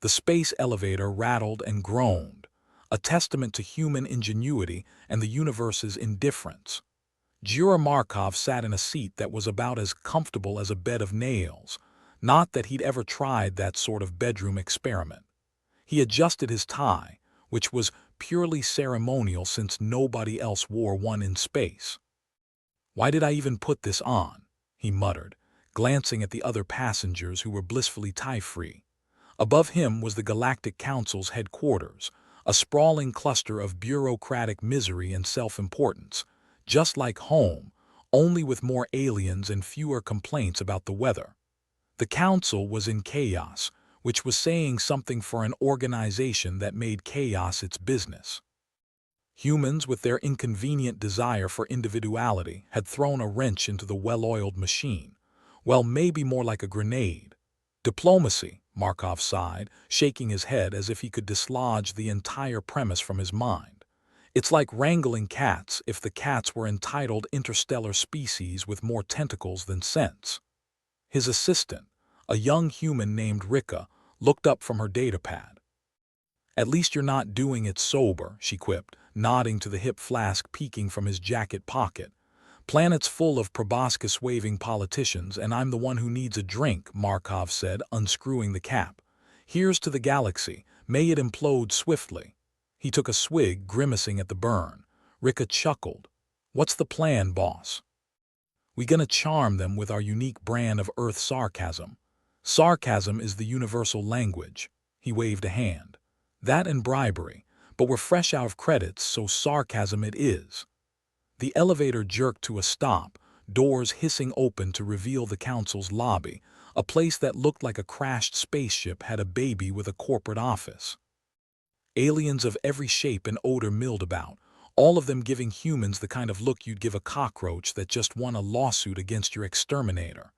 The space elevator rattled and groaned, a testament to human ingenuity and the universe's indifference. Jura Markov sat in a seat that was about as comfortable as a bed of nails, not that he'd ever tried that sort of bedroom experiment. He adjusted his tie, which was purely ceremonial since nobody else wore one in space. "Why did I even put this on?" he muttered, glancing at the other passengers who were blissfully tie-free. Above him was the Galactic Council's headquarters, a sprawling cluster of bureaucratic misery and self-importance, just like home, only with more aliens and fewer complaints about the weather. The council was in chaos, which was saying something for an organization that made chaos its business. Humans, with their inconvenient desire for individuality, had thrown a wrench into the well-oiled machine. Well, maybe more like a grenade. Diplomacy, Markov sighed, shaking his head as if he could dislodge the entire premise from his mind. It's like wrangling cats if the cats were entitled interstellar species with more tentacles than sense. His assistant, a young human named Rika, looked up from her datapad. "At least you're not doing it sober," she quipped, nodding to the hip flask peeking from his jacket pocket. "Planet's full of proboscis-waving politicians, and I'm the one who needs a drink," Markov said, unscrewing the cap. "Here's to the galaxy. May it implode swiftly." He took a swig, grimacing at the burn. Rika chuckled. "What's the plan, boss?" "We gonna charm them with our unique brand of Earth sarcasm. Sarcasm is the universal language." He waved a hand. "That and bribery, but we're fresh out of credits, so sarcasm it is." The elevator jerked to a stop, doors hissing open to reveal the council's lobby, a place that looked like a crashed spaceship had a baby with a corporate office. Aliens of every shape and odor milled about, all of them giving humans the kind of look you'd give a cockroach that just won a lawsuit against your exterminator.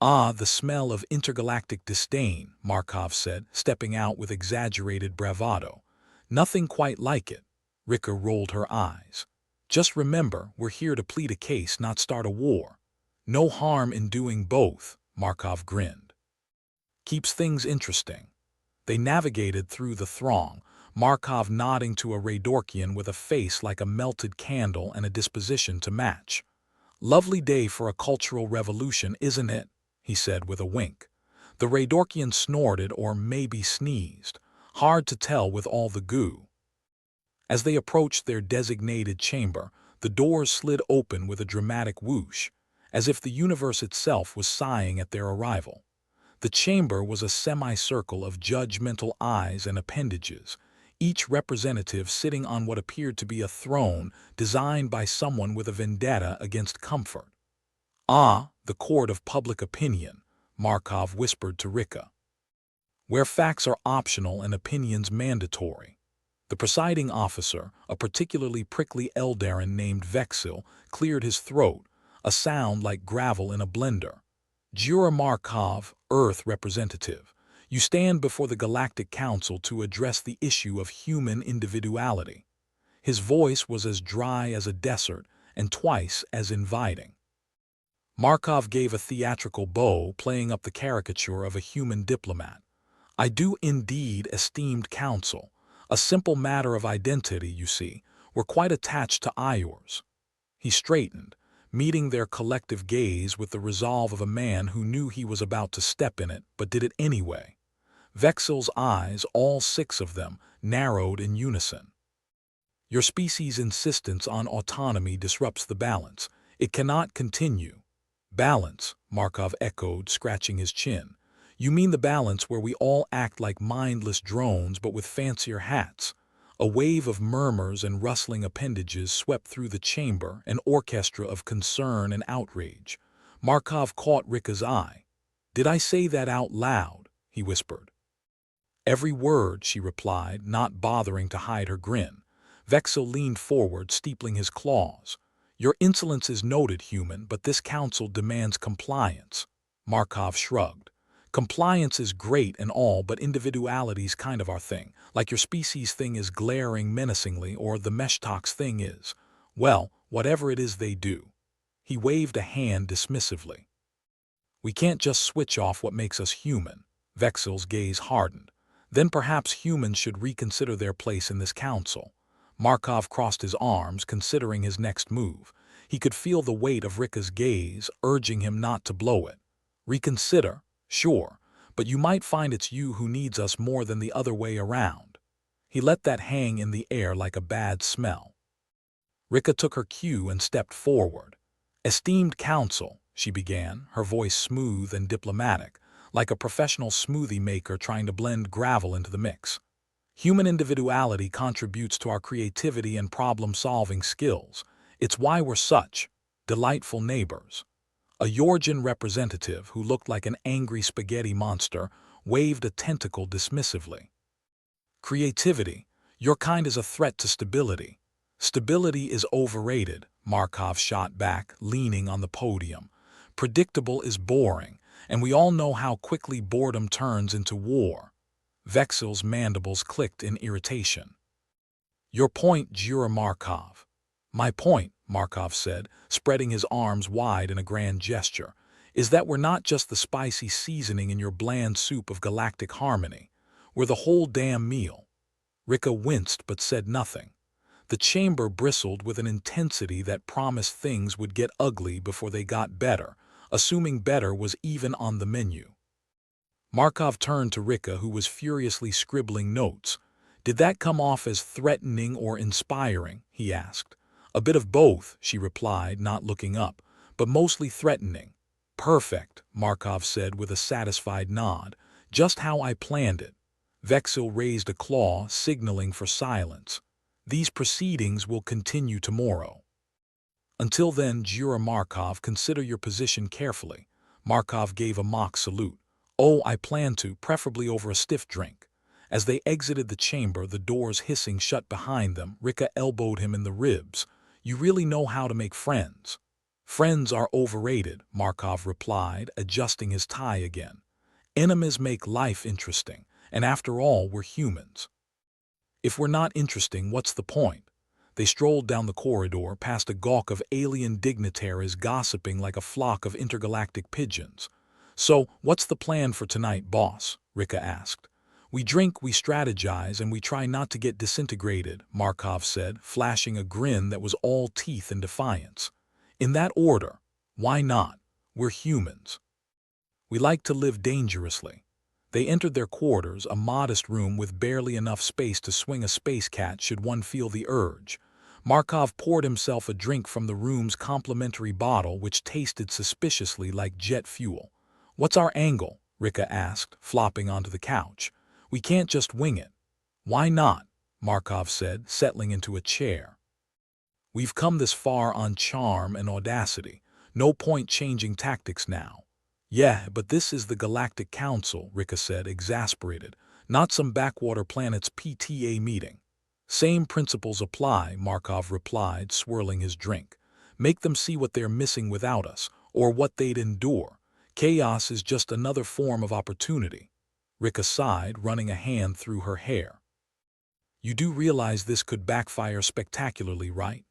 "Ah, the smell of intergalactic disdain," Markov said, stepping out with exaggerated bravado. "Nothing quite like it." Rika rolled her eyes. "Just remember, we're here to plead a case, not start a war." "No harm in doing both," Markov grinned. "Keeps things interesting." They navigated through the throng, Markov nodding to a Radorkian with a face like a melted candle and a disposition to match. "Lovely day for a cultural revolution, isn't it?" he said with a wink. The Radorkian snorted or maybe sneezed, hard to tell with all the goo. As they approached their designated chamber, the doors slid open with a dramatic whoosh, as if the universe itself was sighing at their arrival. The chamber was a semicircle of judgmental eyes and appendages, each representative sitting on what appeared to be a throne designed by someone with a vendetta against comfort. "Ah, the court of public opinion," Markov whispered to Rika. "Where facts are optional and opinions mandatory." The presiding officer, a particularly prickly Eldarin named Vexil, cleared his throat, a sound like gravel in a blender. "Jura Markov, Earth representative, you stand before the Galactic Council to address the issue of human individuality." His voice was as dry as a desert and twice as inviting. Markov gave a theatrical bow, playing up the caricature of a human diplomat. "I do indeed, esteemed council. A simple matter of identity, you see. We're quite attached to Iors." He straightened, meeting their collective gaze with the resolve of a man who knew he was about to step in it, but did it anyway. Vexil's eyes, all 6 of them, narrowed in unison. "Your species' insistence on autonomy disrupts the balance. It cannot continue." "Balance," Markov echoed, scratching his chin. "You mean the balance where we all act like mindless drones but with fancier hats?" A wave of murmurs and rustling appendages swept through the chamber, an orchestra of concern and outrage. Markov caught Rika's eye. "Did I say that out loud?" he whispered. "Every word," she replied, not bothering to hide her grin. Vexil leaned forward, steepling his claws. "Your insolence is noted, human, but this council demands compliance." Markov shrugged. "Compliance is great and all, but individuality's kind of our thing. Like your species thing is glaring menacingly, or the Meshtox thing is. Well, whatever it is they do." He waved a hand dismissively. "We can't just switch off what makes us human." Vexil's gaze hardened. Then perhaps humans should reconsider their place in this council. Markov crossed his arms, considering his next move. He could feel the weight of Rika's gaze, urging him not to blow it. Reconsider, sure, but you might find it's you who needs us more than the other way around. He let that hang in the air like a bad smell. Rika took her cue and stepped forward. "Esteemed council," she began, her voice smooth and diplomatic, like a professional smoothie maker trying to blend gravel into the mix. "Human individuality contributes to our creativity and problem-solving skills. It's why we're such delightful neighbors." A Georgian representative who looked like an angry spaghetti monster waved a tentacle dismissively. "Creativity, your kind is a threat to stability." "Stability is overrated," Markov shot back, leaning on the podium. "Predictable is boring, and we all know how quickly boredom turns into war." Vexil's mandibles clicked in irritation. "Your point, Jura Markov." "My point," Markov said, spreading his arms wide in a grand gesture, "is that we're not just the spicy seasoning in your bland soup of galactic harmony. We're the whole damn meal." Rika winced but said nothing. The chamber bristled with an intensity that promised things would get ugly before they got better, assuming better was even on the menu. Markov turned to Rika, who was furiously scribbling notes. "Did that come off as threatening or inspiring?" he asked. "A bit of both," she replied, not looking up, "but mostly threatening." "Perfect," Markov said with a satisfied nod. "Just how I planned it." Vexil raised a claw, signaling for silence. "These proceedings will continue tomorrow. Until then, Jura Markov, consider your position carefully." Markov gave a mock salute. "Oh, I plan to, preferably over a stiff drink." As they exited the chamber, the doors hissing shut behind them, Rika elbowed him in the ribs. "You really know how to make friends." "Friends are overrated," Markov replied, adjusting his tie again. "Enemies make life interesting, and after all, we're humans. If we're not interesting, what's the point?" They strolled down the corridor, past a gawk of alien dignitaries gossiping like a flock of intergalactic pigeons. "So, what's the plan for tonight, boss?" Rika asked. "We drink, we strategize, and we try not to get disintegrated," Markov said, flashing a grin that was all teeth and defiance. "In that order. Why not? We're humans. We like to live dangerously." They entered their quarters, a modest room with barely enough space to swing a space cat should one feel the urge. Markov poured himself a drink from the room's complimentary bottle, which tasted suspiciously like jet fuel. "What's our angle?" Rika asked, flopping onto the couch. "We can't just wing it." "Why not?" Markov said, settling into a chair. "We've come this far on charm and audacity. No point changing tactics now." "Yeah, but this is the Galactic Council," Rika said, exasperated. "Not some backwater planet's PTA meeting." "Same principles apply," Markov replied, swirling his drink. "Make them see what they're missing without us, or what they'd endure. Chaos is just another form of opportunity." Rika sighed, running a hand through her hair. "You do realize this could backfire spectacularly, right?"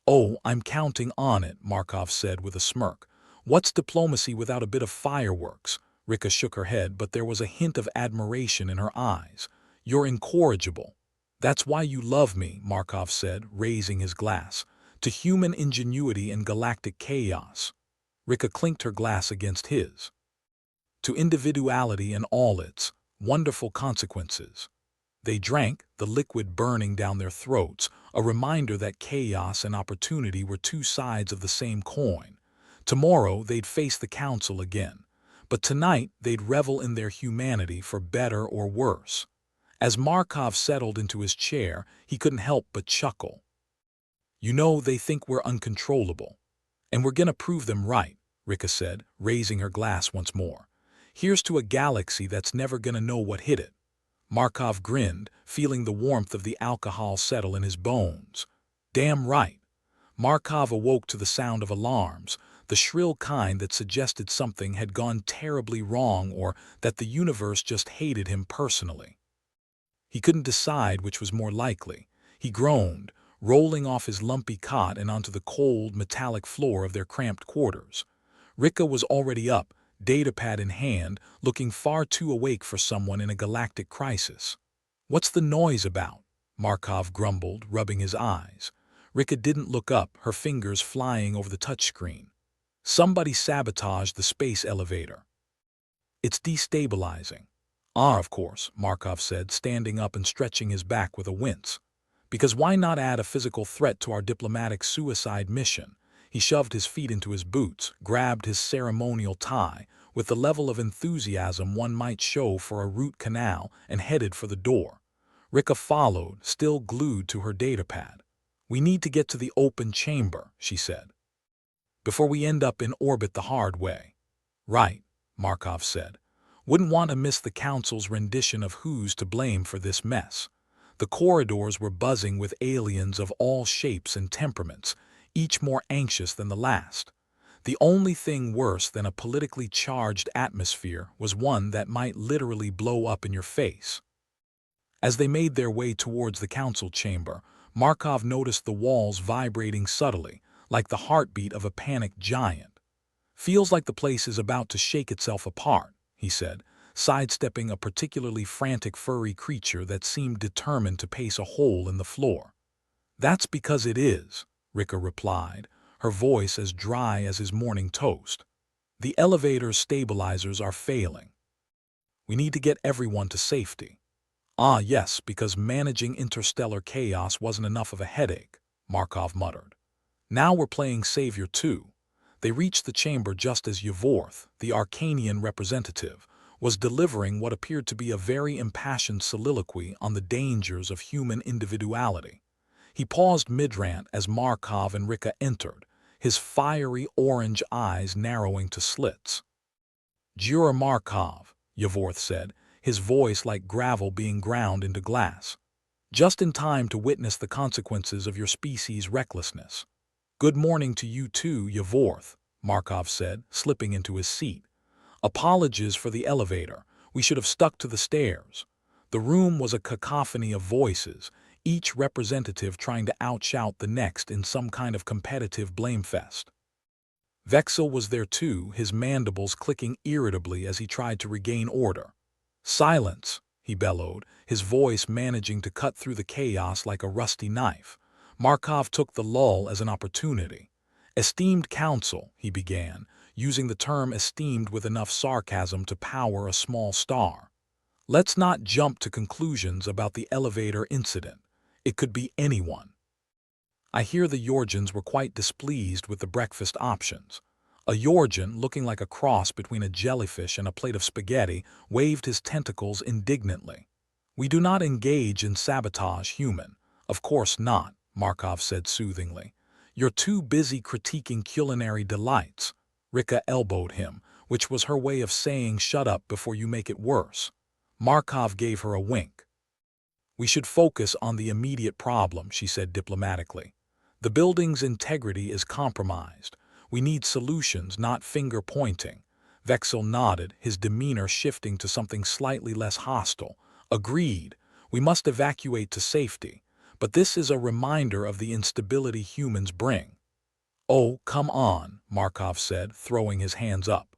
"Oh, I'm counting on it," Markov said with a smirk. "What's diplomacy without a bit of fireworks?" Rika shook her head, but there was a hint of admiration in her eyes. "You're incorrigible." "That's why you love me," Markov said, raising his glass. "To human ingenuity and galactic chaos." Rika clinked her glass against his. "To individuality and all its wonderful consequences." They drank, the liquid burning down their throats, a reminder that chaos and opportunity were two sides of the same coin. Tomorrow they'd face the council again, but tonight they'd revel in their humanity for better or worse. As Markov settled into his chair, he couldn't help but chuckle. "You know, they think we're uncontrollable. And we're gonna prove them right," Rika said, raising her glass once more. "Here's to a galaxy that's never gonna know what hit it." Markov grinned, feeling the warmth of the alcohol settle in his bones. "Damn right." Markov awoke to the sound of alarms, the shrill kind that suggested something had gone terribly wrong or that the universe just hated him personally. He couldn't decide which was more likely. He groaned, rolling off his lumpy cot and onto the cold, metallic floor of their cramped quarters. Rika was already up, datapad in hand, looking far too awake for someone in a galactic crisis. "What's the noise about?" Markov grumbled, rubbing his eyes. Rika didn't look up, her fingers flying over the touchscreen. "Somebody sabotaged the space elevator. It's destabilizing." "Ah, of course," Markov said, standing up and stretching his back with a wince. "Because why not add a physical threat to our diplomatic suicide mission?" He shoved his feet into his boots, grabbed his ceremonial tie, with the level of enthusiasm one might show for a root canal, and headed for the door. Rika followed, still glued to her datapad. "We need to get to the open chamber," she said, "before we end up in orbit the hard way." "Right," Markov said. "Wouldn't want to miss the Council's rendition of who's to blame for this mess." The corridors were buzzing with aliens of all shapes and temperaments, each more anxious than the last. The only thing worse than a politically charged atmosphere was one that might literally blow up in your face. As they made their way towards the council chamber, Markov noticed the walls vibrating subtly, like the heartbeat of a panicked giant. "Feels like the place is about to shake itself apart," he said, sidestepping a particularly frantic furry creature that seemed determined to pace a hole in the floor. "That's because it is," Rika replied, her voice as dry as his morning toast. "The elevator's stabilizers are failing. We need to get everyone to safety." "Ah, yes, because managing interstellar chaos wasn't enough of a headache," Markov muttered. "Now we're playing savior too." They reached the chamber just as Yavorth, the Arcanian representative, was delivering what appeared to be a very impassioned soliloquy on the dangers of human individuality. He paused mid-rant as Markov and Rika entered, his fiery orange eyes narrowing to slits. "Jura Markov," Yavorth said, his voice like gravel being ground into glass. "Just in time to witness the consequences of your species' recklessness." "Good morning to you too, Yavorth," Markov said, slipping into his seat. "Apologies for the elevator. We should have stuck to the stairs." The room was a cacophony of voices, each representative trying to outshout the next in some kind of competitive blamefest. Vexil was there too, his mandibles clicking irritably as he tried to regain order. "Silence," he bellowed, his voice managing to cut through the chaos like a rusty knife. Markov took the lull as an opportunity. "Esteemed Council," he began, using the term esteemed with enough sarcasm to power a small star. "Let's not jump to conclusions about the elevator incident. It could be anyone. I hear the Yorgians were quite displeased with the breakfast options." A Yorgian, looking like a cross between a jellyfish and a plate of spaghetti, waved his tentacles indignantly. "We do not engage in sabotage, human." "Of course not," Markov said soothingly. "You're too busy critiquing culinary delights." Rika elbowed him, which was her way of saying shut up before you make it worse. Markov gave her a wink. "We should focus on the immediate problem," she said diplomatically. "The building's integrity is compromised. We need solutions, not finger-pointing." Vexil nodded, his demeanor shifting to something slightly less hostile. "Agreed. We must evacuate to safety. But this is a reminder of the instability humans bring." "Oh, come on," Markov said, throwing his hands up.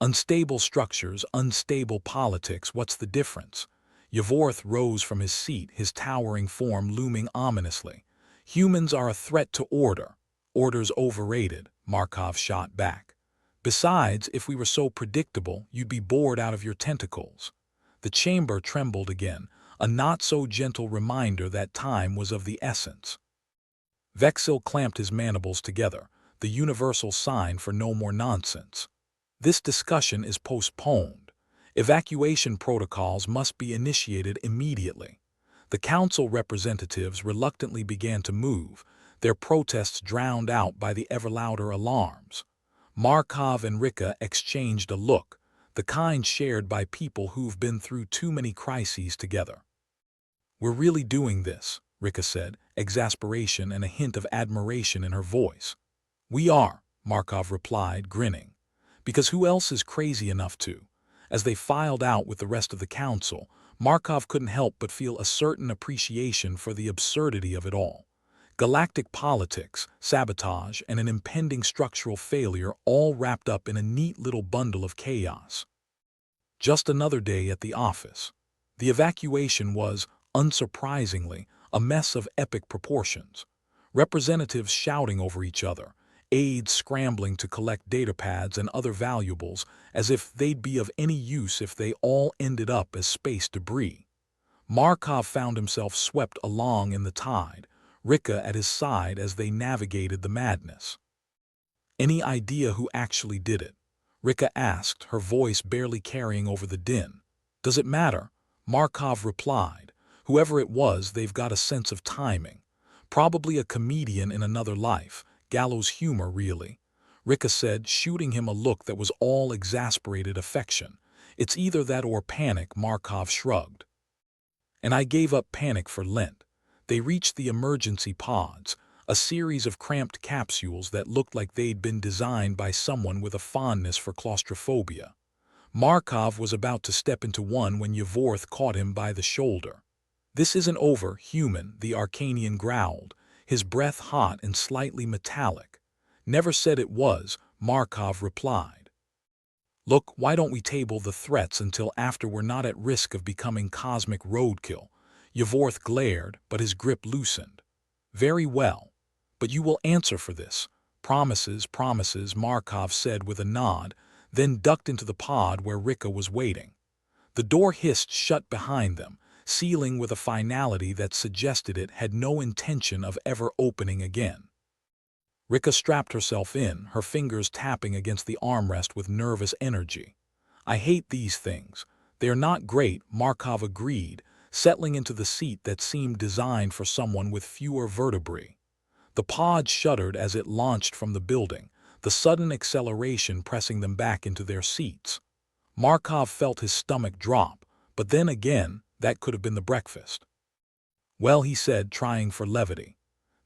"Unstable structures, unstable politics, what's the difference?" Yavorth rose from his seat, his towering form looming ominously. "Humans are a threat to order." "Order's overrated," Markov shot back. "Besides, if we were so predictable, you'd be bored out of your tentacles." The chamber trembled again, a not-so-gentle reminder that time was of the essence. Vexil clamped his mandibles together, the universal sign for no more nonsense. "This discussion is postponed. Evacuation protocols must be initiated immediately." The council representatives reluctantly began to move, their protests drowned out by the ever louder alarms. Markov and Rika exchanged a look, the kind shared by people who've been through too many crises together. "We're really doing this," Rika said, exasperation and a hint of admiration in her voice. "We are," Markov replied, grinning. "Because who else is crazy enough to?" As they filed out with the rest of the council, Markov couldn't help but feel a certain appreciation for the absurdity of it all. Galactic politics, sabotage, and an impending structural failure all wrapped up in a neat little bundle of chaos. Just another day at the office. The evacuation was, unsurprisingly, a mess of epic proportions. Representatives shouting over each other, aides scrambling to collect datapads and other valuables as if they'd be of any use if they all ended up as space debris. Markov found himself swept along in the tide, Rika at his side as they navigated the madness. "Any idea who actually did it?" Rika asked, her voice barely carrying over the din. "Does it matter?" Markov replied. "Whoever it was, they've got a sense of timing. Probably a comedian in another life, gallows humor really." Rika said, shooting him a look that was all exasperated affection. "It's either that or panic," Markov shrugged. "And I gave up panic for Lent." They reached the emergency pods, a series of cramped capsules that looked like they'd been designed by someone with a fondness for claustrophobia. Markov was about to step into one when Yavorth caught him by the shoulder. "This isn't over, human," the Arcanian growled, his breath hot and slightly metallic. "Never said it was," Markov replied. "Look, why don't we table the threats until after we're not at risk of becoming cosmic roadkill?" Yavorth glared, but his grip loosened. "Very well. But you will answer for this." "Promises, promises," Markov said with a nod, then ducked into the pod where Rika was waiting. The door hissed shut behind them, sealing with a finality that suggested it had no intention of ever opening again. Rika strapped herself in, her fingers tapping against the armrest with nervous energy. "I hate these things. They're not great," Markov agreed, settling into the seat that seemed designed for someone with fewer vertebrae. The pod shuddered as it launched from the building, the sudden acceleration pressing them back into their seats. Markov felt his stomach drop, but then again, that could have been the breakfast. "Well," he said, trying for levity.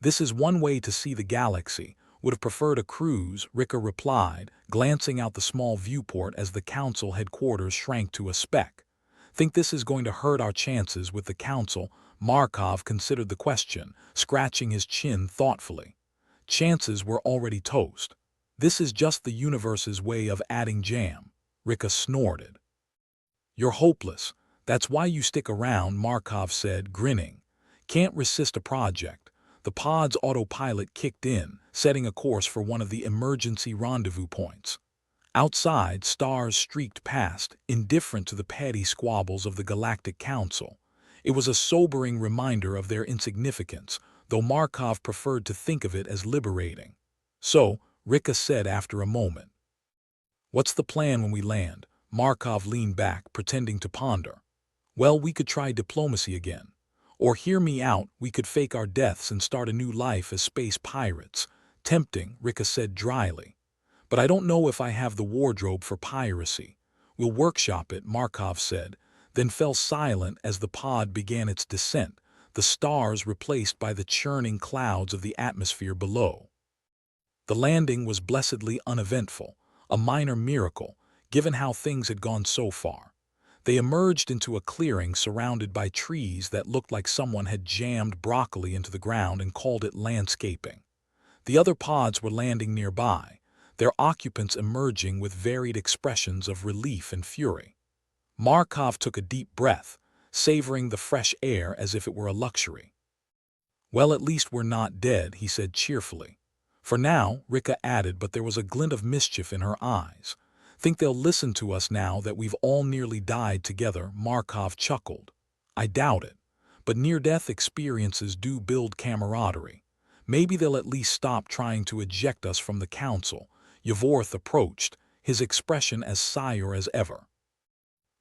"This is one way to see the galaxy. Would have preferred a cruise," Rika replied, glancing out the small viewport as the council headquarters shrank to a speck. "Think this is going to hurt our chances with the council?" Markov considered the question, scratching his chin thoughtfully. "Chances were already toast. This is just the universe's way of adding jam," Rika snorted. "You're hopeless. That's why you stick around," Markov said, grinning. "Can't resist a project." The pod's autopilot kicked in, setting a course for one of the emergency rendezvous points. Outside, stars streaked past, indifferent to the petty squabbles of the Galactic Council. It was a sobering reminder of their insignificance, though Markov preferred to think of it as liberating. "So," Rika said after a moment. "What's the plan when we land?" Markov leaned back, pretending to ponder. "Well, we could try diplomacy again. Or hear me out, we could fake our deaths and start a new life as space pirates." "Tempting," Rika said dryly. "But I don't know if I have the wardrobe for piracy." "We'll workshop it," Markov said, then fell silent as the pod began its descent, the stars replaced by the churning clouds of the atmosphere below. The landing was blessedly uneventful, a minor miracle, given how things had gone so far. They emerged into a clearing surrounded by trees that looked like someone had jammed broccoli into the ground and called it landscaping. The other pods were landing nearby, their occupants emerging with varied expressions of relief and fury. Markov took a deep breath, savoring the fresh air as if it were a luxury. "Well, at least we're not dead," he said cheerfully. "For now," Rika added, but there was a glint of mischief in her eyes. "Think they'll listen to us now that we've all nearly died together?" Markov chuckled. "I doubt it. But near-death experiences do build camaraderie. Maybe they'll at least stop trying to eject us from the council." Yavorth approached, his expression as sour as ever.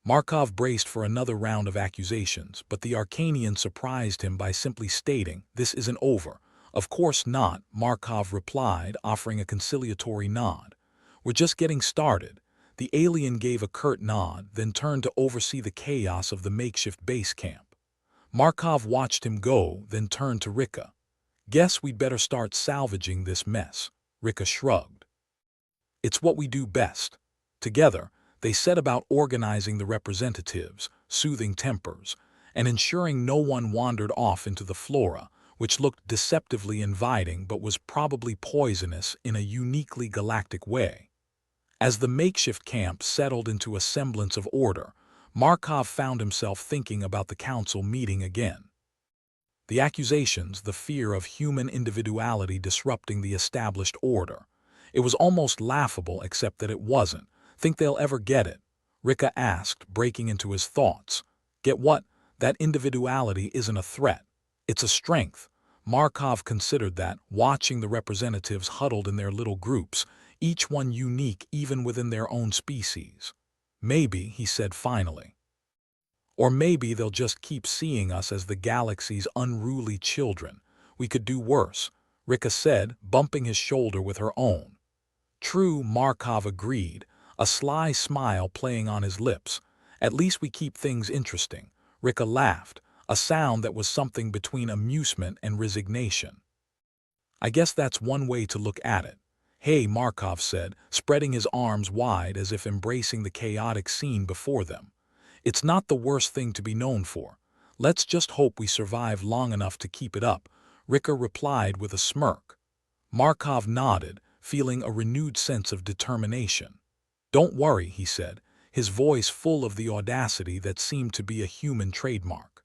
Markov braced for another round of accusations, but the Arcanian surprised him by simply stating, "This isn't over." "Of course not," Markov replied, offering a conciliatory nod. "We're just getting started." The alien gave a curt nod, then turned to oversee the chaos of the makeshift base camp. Markov watched him go, then turned to Rika. "Guess we'd better start salvaging this mess." Rika shrugged. "It's what we do best." Together, they set about organizing the representatives, soothing tempers, and ensuring no one wandered off into the flora, which looked deceptively inviting but was probably poisonous in a uniquely galactic way. As the makeshift camp settled into a semblance of order, Markov found himself thinking about the council meeting again. The accusations, the fear of human individuality disrupting the established order. It was almost laughable, except that it wasn't. Think they'll ever get it? Rika asked, breaking into his thoughts. Get what? That individuality isn't a threat. It's a strength. Markov considered that, watching the representatives huddled in their little groups, each one unique even within their own species. Maybe, he said finally. Or maybe they'll just keep seeing us as the galaxy's unruly children. We could do worse, Rika said, bumping his shoulder with her own. True, Markov agreed, a sly smile playing on his lips. At least we keep things interesting. Rika laughed, a sound that was something between amusement and resignation. I guess that's one way to look at it. Hey, Markov said, spreading his arms wide as if embracing the chaotic scene before them. It's not the worst thing to be known for. Let's just hope we survive long enough to keep it up, Rika replied with a smirk. Markov nodded, feeling a renewed sense of determination. Don't worry, he said, his voice full of the audacity that seemed to be a human trademark.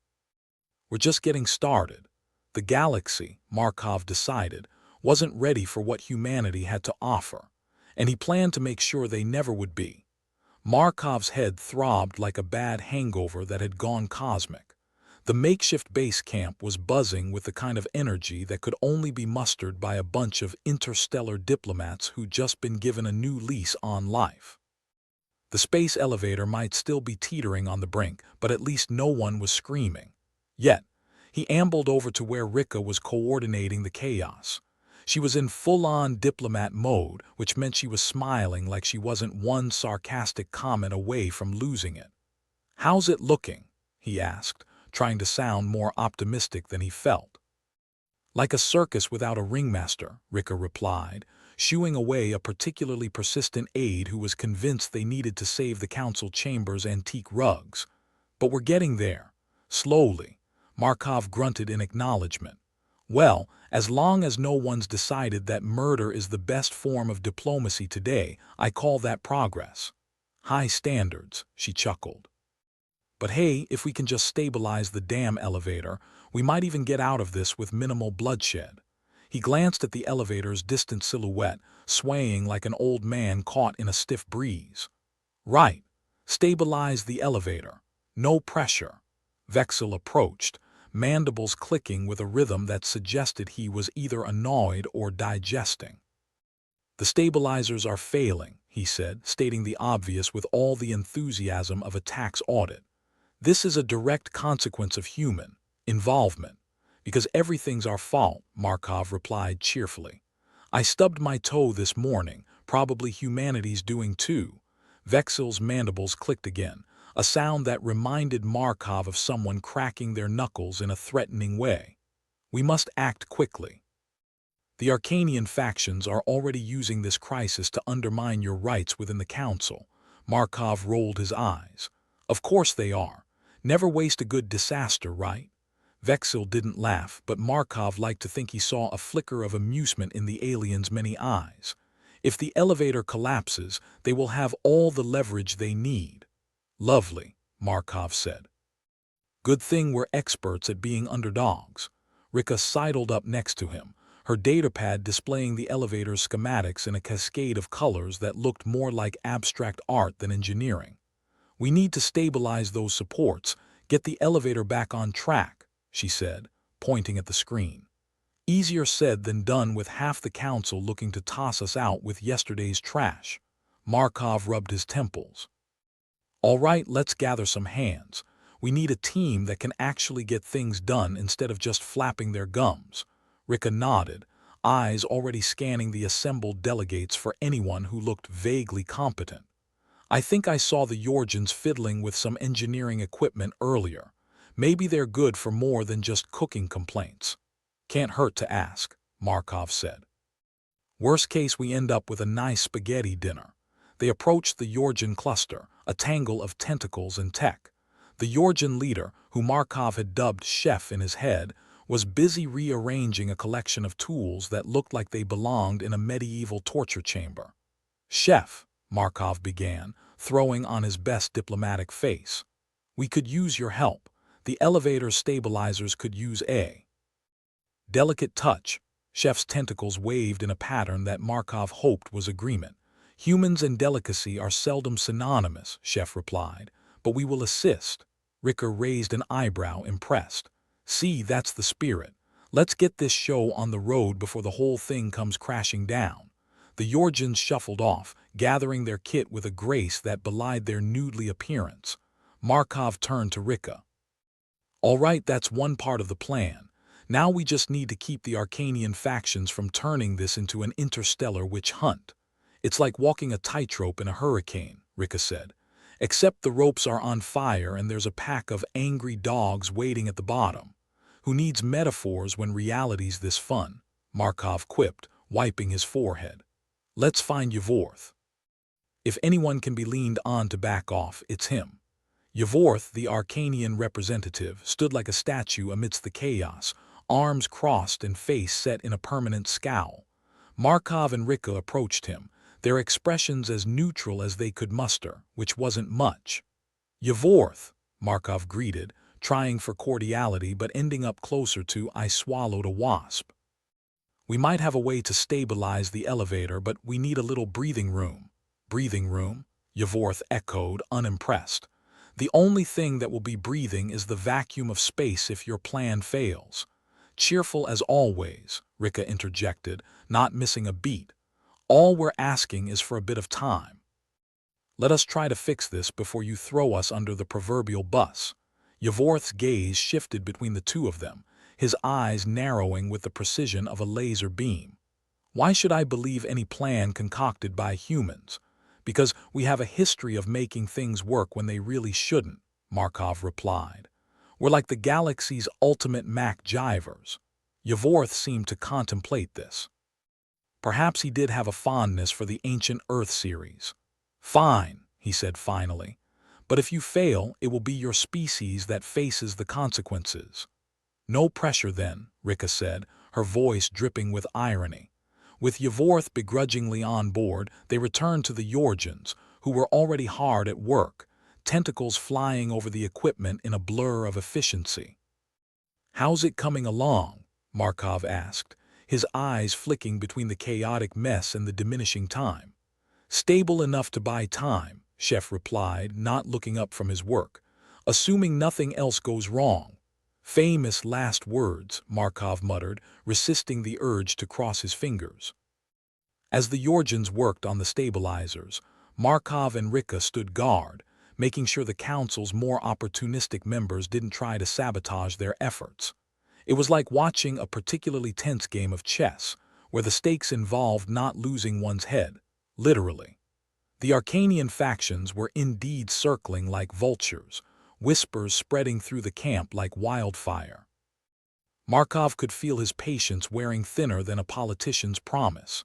We're just getting started. The galaxy, Markov decided, wasn't ready for what humanity had to offer, and he planned to make sure they never would be. Markov's head throbbed like a bad hangover that had gone cosmic. The makeshift base camp was buzzing with the kind of energy that could only be mustered by a bunch of interstellar diplomats who'd just been given a new lease on life. The space elevator might still be teetering on the brink, but at least no one was screaming. Yet, he ambled over to where Rika was coordinating the chaos. She was in full-on diplomat mode, which meant she was smiling like she wasn't one sarcastic comment away from losing it. "How's it looking?" he asked, trying to sound more optimistic than he felt. "Like a circus without a ringmaster," Rika replied, shooing away a particularly persistent aide who was convinced they needed to save the council chamber's antique rugs. "But we're getting there. Slowly," Markov grunted in acknowledgement. "Well, as long as no one's decided that murder is the best form of diplomacy today, I call that progress." "High standards," she chuckled. "But hey, if we can just stabilize the damn elevator, we might even get out of this with minimal bloodshed." He glanced at the elevator's distant silhouette, swaying like an old man caught in a stiff breeze. "Right. Stabilize the elevator. No pressure." Vexil approached, mandibles clicking with a rhythm that suggested he was either annoyed or digesting. "The stabilizers are failing," he said, stating the obvious with all the enthusiasm of a tax audit. "This is a direct consequence of human involvement. Because everything's our fault," Markov replied cheerfully. "I stubbed my toe this morning, probably humanity's doing too." Vexil's mandibles clicked again, a sound that reminded Markov of someone cracking their knuckles in a threatening way. "We must act quickly. The Arcanian factions are already using this crisis to undermine your rights within the council." Markov rolled his eyes. "Of course they are. Never waste a good disaster, right?" Vexil didn't laugh, but Markov liked to think he saw a flicker of amusement in the alien's many eyes. "If the elevator collapses, they will have all the leverage they need." "Lovely," Markov said. "Good thing we're experts at being underdogs." Rika sidled up next to him, her datapad displaying the elevator's schematics in a cascade of colors that looked more like abstract art than engineering. "We need to stabilize those supports, get the elevator back on track," she said, pointing at the screen. "Easier said than done with half the council looking to toss us out with yesterday's trash." Markov rubbed his temples. "All right, let's gather some hands. We need a team that can actually get things done instead of just flapping their gums." Rika nodded, eyes already scanning the assembled delegates for anyone who looked vaguely competent. "I think I saw the Yorgians fiddling with some engineering equipment earlier. Maybe they're good for more than just cooking complaints." "Can't hurt to ask," Markov said. "Worst case, we end up with a nice spaghetti dinner." They approached the Yorgian cluster, a tangle of tentacles and tech. The Yorgian leader, who Markov had dubbed Chef in his head, was busy rearranging a collection of tools that looked like they belonged in a medieval torture chamber. "Chef," Markov began, throwing on his best diplomatic face, "we could use your help. The elevator stabilizers could use a delicate touch." Chef's tentacles waved in a pattern that Markov hoped was agreement. "Humans and delicacy are seldom synonymous," Chef replied, "but we will assist." Ricker raised an eyebrow, impressed. "See, that's the spirit. Let's get this show on the road before the whole thing comes crashing down." The Yorgians shuffled off, gathering their kit with a grace that belied their noodly appearance. Markov turned to Rika. "All right, that's one part of the plan. Now we just need to keep the Arcanian factions from turning this into an interstellar witch hunt." "It's like walking a tightrope in a hurricane," Rika said. "Except the ropes are on fire and there's a pack of angry dogs waiting at the bottom." "Who needs metaphors when reality's this fun?" Markov quipped, wiping his forehead. "Let's find Yavorth. If anyone can be leaned on to back off, it's him." Yavorth, the Arcanian representative, stood like a statue amidst the chaos, arms crossed and face set in a permanent scowl. Markov and Rika approached him, their expressions as neutral as they could muster, which wasn't much. "Yavorth," Markov greeted, trying for cordiality but ending up closer to "I swallowed a wasp." "We might have a way to stabilize the elevator, but we need a little breathing room." "Breathing room?" Yavorth echoed, unimpressed. "The only thing that will be breathing is the vacuum of space if your plan fails." "Cheerful as always," Rika interjected, not missing a beat. "All we're asking is for a bit of time. Let us try to fix this before you throw us under the proverbial bus." Yavorth's gaze shifted between the two of them, his eyes narrowing with the precision of a laser beam. "Why should I believe any plan concocted by humans?" "Because we have a history of making things work when they really shouldn't," Markov replied. "We're like the galaxy's ultimate MacGyvers." Yavorth seemed to contemplate this. Perhaps he did have a fondness for the ancient Earth series. "Fine," he said finally. "But if you fail, it will be your species that faces the consequences." "No pressure then," Rika said, her voice dripping with irony. With Yavorth begrudgingly on board, they returned to the Yorgians, who were already hard at work, tentacles flying over the equipment in a blur of efficiency. "How's it coming along?" Markov asked, his eyes flicking between the chaotic mess and the diminishing time. "Stable enough to buy time," Chef replied, not looking up from his work. "Assuming nothing else goes wrong." "Famous last words," Markov muttered, resisting the urge to cross his fingers. As the Yorgians worked on the stabilizers, Markov and Rika stood guard, making sure the Council's more opportunistic members didn't try to sabotage their efforts. It was like watching a particularly tense game of chess, where the stakes involved not losing one's head, literally. The Arcanian factions were indeed circling like vultures, whispers spreading through the camp like wildfire. Markov could feel his patience wearing thinner than a politician's promise.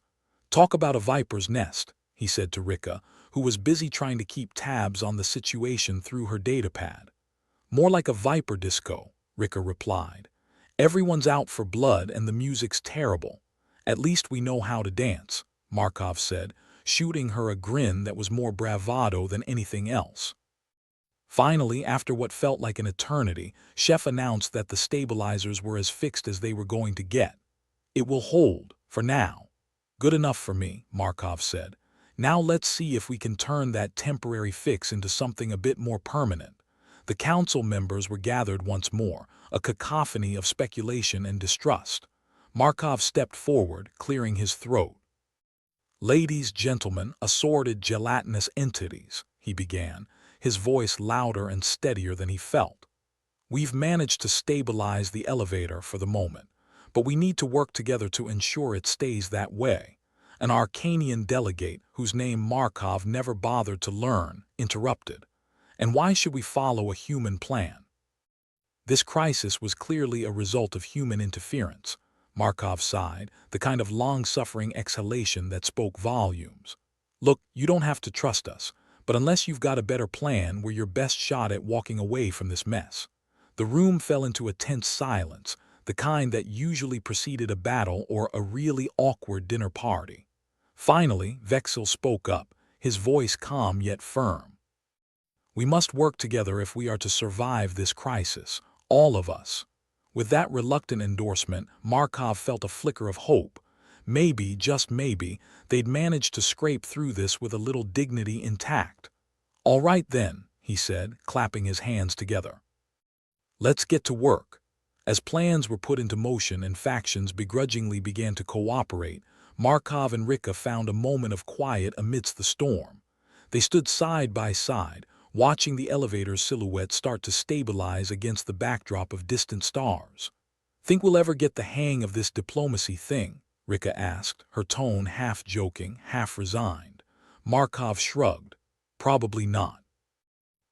"Talk about a viper's nest," he said to Rika, who was busy trying to keep tabs on the situation through her datapad. "More like a viper disco," Rika replied. "Everyone's out for blood and the music's terrible. At least we know how to dance," Markov said, shooting her a grin that was more bravado than anything else. Finally, after what felt like an eternity, Chef announced that the stabilizers were as fixed as they were going to get. "It will hold, for now." "Good enough for me," Markov said. "Now let's see if we can turn that temporary fix into something a bit more permanent." The council members were gathered once more, a cacophony of speculation and distrust. Markov stepped forward, clearing his throat. "Ladies, gentlemen, assorted gelatinous entities," he began, his voice louder and steadier than he felt. "We've managed to stabilize the elevator for the moment, but we need to work together to ensure it stays that way." An Arcanian delegate, whose name Markov never bothered to learn, interrupted. "And why should we follow a human plan?" This crisis was clearly a result of human interference. Markov sighed, the kind of long-suffering exhalation that spoke volumes. "Look, you don't have to trust us, but unless you've got a better plan, we're your best shot at walking away from this mess." The room fell into a tense silence, the kind that usually preceded a battle or a really awkward dinner party. Finally, Vexil spoke up, his voice calm yet firm. "We must work together if we are to survive this crisis, all of us." With that reluctant endorsement, Markov felt a flicker of hope. Maybe, just maybe, they'd manage to scrape through this with a little dignity intact. "All right then," he said, clapping his hands together. "Let's get to work." As plans were put into motion and factions begrudgingly began to cooperate, Markov and Rika found a moment of quiet amidst the storm. They stood side by side, watching the elevator's silhouette start to stabilize against the backdrop of distant stars. "Think we'll ever get the hang of this diplomacy thing?" Rika asked, her tone half joking, half resigned. Markov shrugged. "Probably not."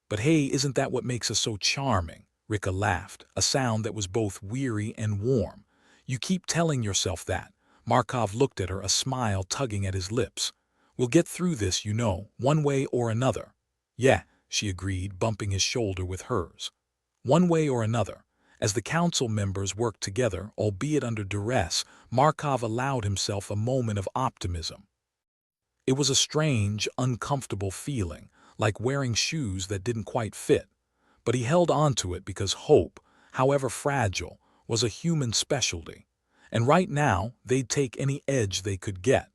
"But hey, isn't that what makes us so charming?" Rika laughed, a sound that was both weary and warm. "You keep telling yourself that." Markov looked at her, a smile tugging at his lips. "We'll get through this, you know, one way or another." "Yeah," she agreed, bumping his shoulder with hers. "One way or another." As the council members worked together, albeit under duress, Markov allowed himself a moment of optimism. It was a strange, uncomfortable feeling, like wearing shoes that didn't quite fit. But he held on to it because hope, however fragile, was a human specialty. And right now, they'd take any edge they could get.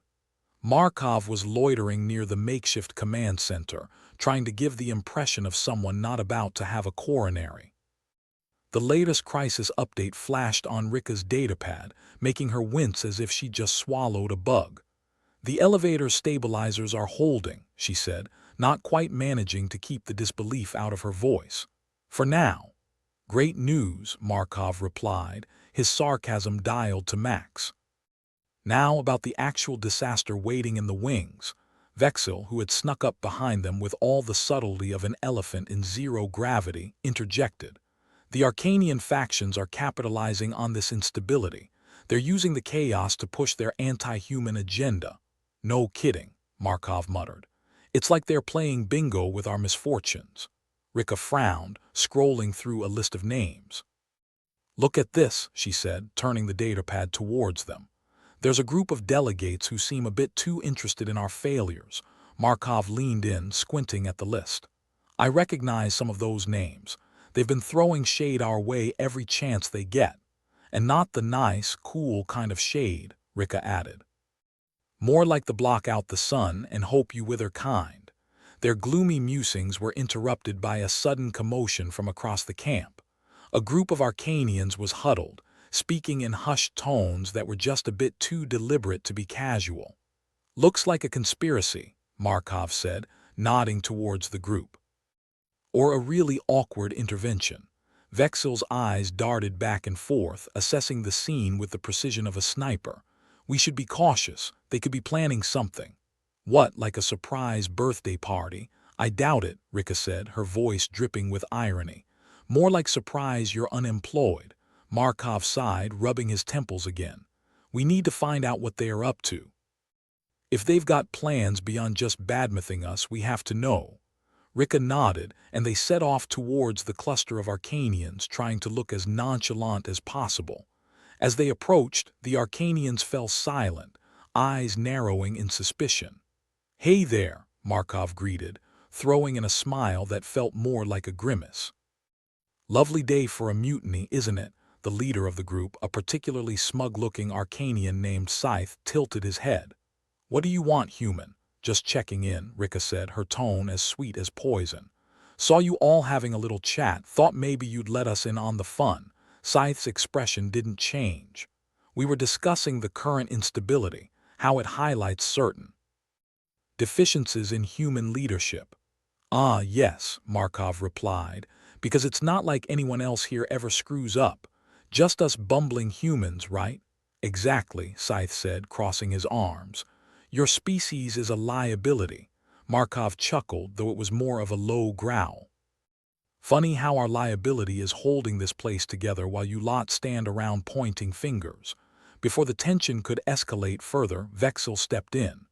Markov was loitering near the makeshift command center, trying to give the impression of someone not about to have a coronary. The latest crisis update flashed on Rika's datapad, making her wince as if she just swallowed a bug. "The elevator stabilizers are holding," she said, not quite managing to keep the disbelief out of her voice. "For now." "Great news," Markov replied, his sarcasm dialed to max. Now about the actual disaster waiting in the wings. Vexil, who had snuck up behind them with all the subtlety of an elephant in zero gravity, interjected. "The Arcanian factions are capitalizing on this instability. They're using the chaos to push their anti-human agenda." "No kidding," Markov muttered. "It's like they're playing bingo with our misfortunes." Rika frowned, scrolling through a list of names. "Look at this," she said, turning the datapad towards them. "There's a group of delegates who seem a bit too interested in our failures." Markov leaned in, squinting at the list. "I recognize some of those names. They've been throwing shade our way every chance they get. And not the nice, cool kind of shade," Rika added. "More like the block out the sun and hope you wither kind." Their gloomy musings were interrupted by a sudden commotion from across the camp. A group of Arcanians was huddled, speaking in hushed tones that were just a bit too deliberate to be casual. "Looks like a conspiracy," Markov said, nodding towards the group. "Or a really awkward intervention." Vexil's eyes darted back and forth, assessing the scene with the precision of a sniper. "We should be cautious. They could be planning something." "What, like a surprise birthday party?" "I doubt it," Rika said, her voice dripping with irony. "More like surprise you're unemployed." Markov sighed, rubbing his temples again. "We need to find out what they are up to. If they've got plans beyond just badmouthing us, we have to know." Rika nodded, and they set off towards the cluster of Arcanians, trying to look as nonchalant as possible. As they approached, the Arcanians fell silent, eyes narrowing in suspicion. "Hey there," Markov greeted, throwing in a smile that felt more like a grimace. "Lovely day for a mutiny, isn't it?" The leader of the group, a particularly smug-looking Arcanian named Scythe, tilted his head. "What do you want, human?" "Just checking in," Rika said, her tone as sweet as poison. "Saw you all having a little chat, thought maybe you'd let us in on the fun." Scythe's expression didn't change. "We were discussing the current instability, how it highlights certain deficiencies in human leadership." "Ah, yes," Markov replied, "because it's not like anyone else here ever screws up. Just us bumbling humans, right?" "Exactly," Scythe said, crossing his arms. "Your species is a liability." Markov chuckled, though it was more of a low growl. "Funny how our liability is holding this place together while you lot stand around pointing fingers." Before the tension could escalate further, Vexil stepped in.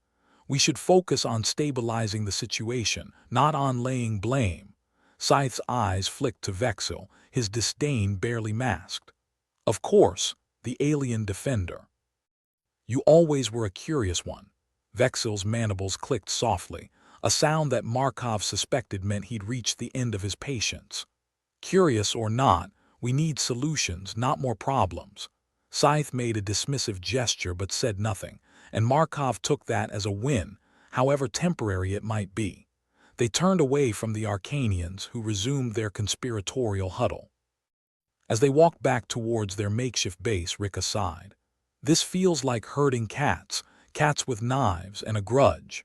"We should focus on stabilizing the situation, not on laying blame." Scythe's eyes flicked to Vexil, his disdain barely masked. Of course, the alien defender. You always were a curious one. Vexil's mandibles clicked softly, a sound that Markov suspected meant he'd reached the end of his patience. Curious or not, we need solutions, not more problems. Scythe made a dismissive gesture but said nothing, and Markov took that as a win, however temporary it might be. They turned away from the Arcanians, who resumed their conspiratorial huddle. As they walked back towards their makeshift base, Rika sighed. This feels like herding cats, cats with knives and a grudge.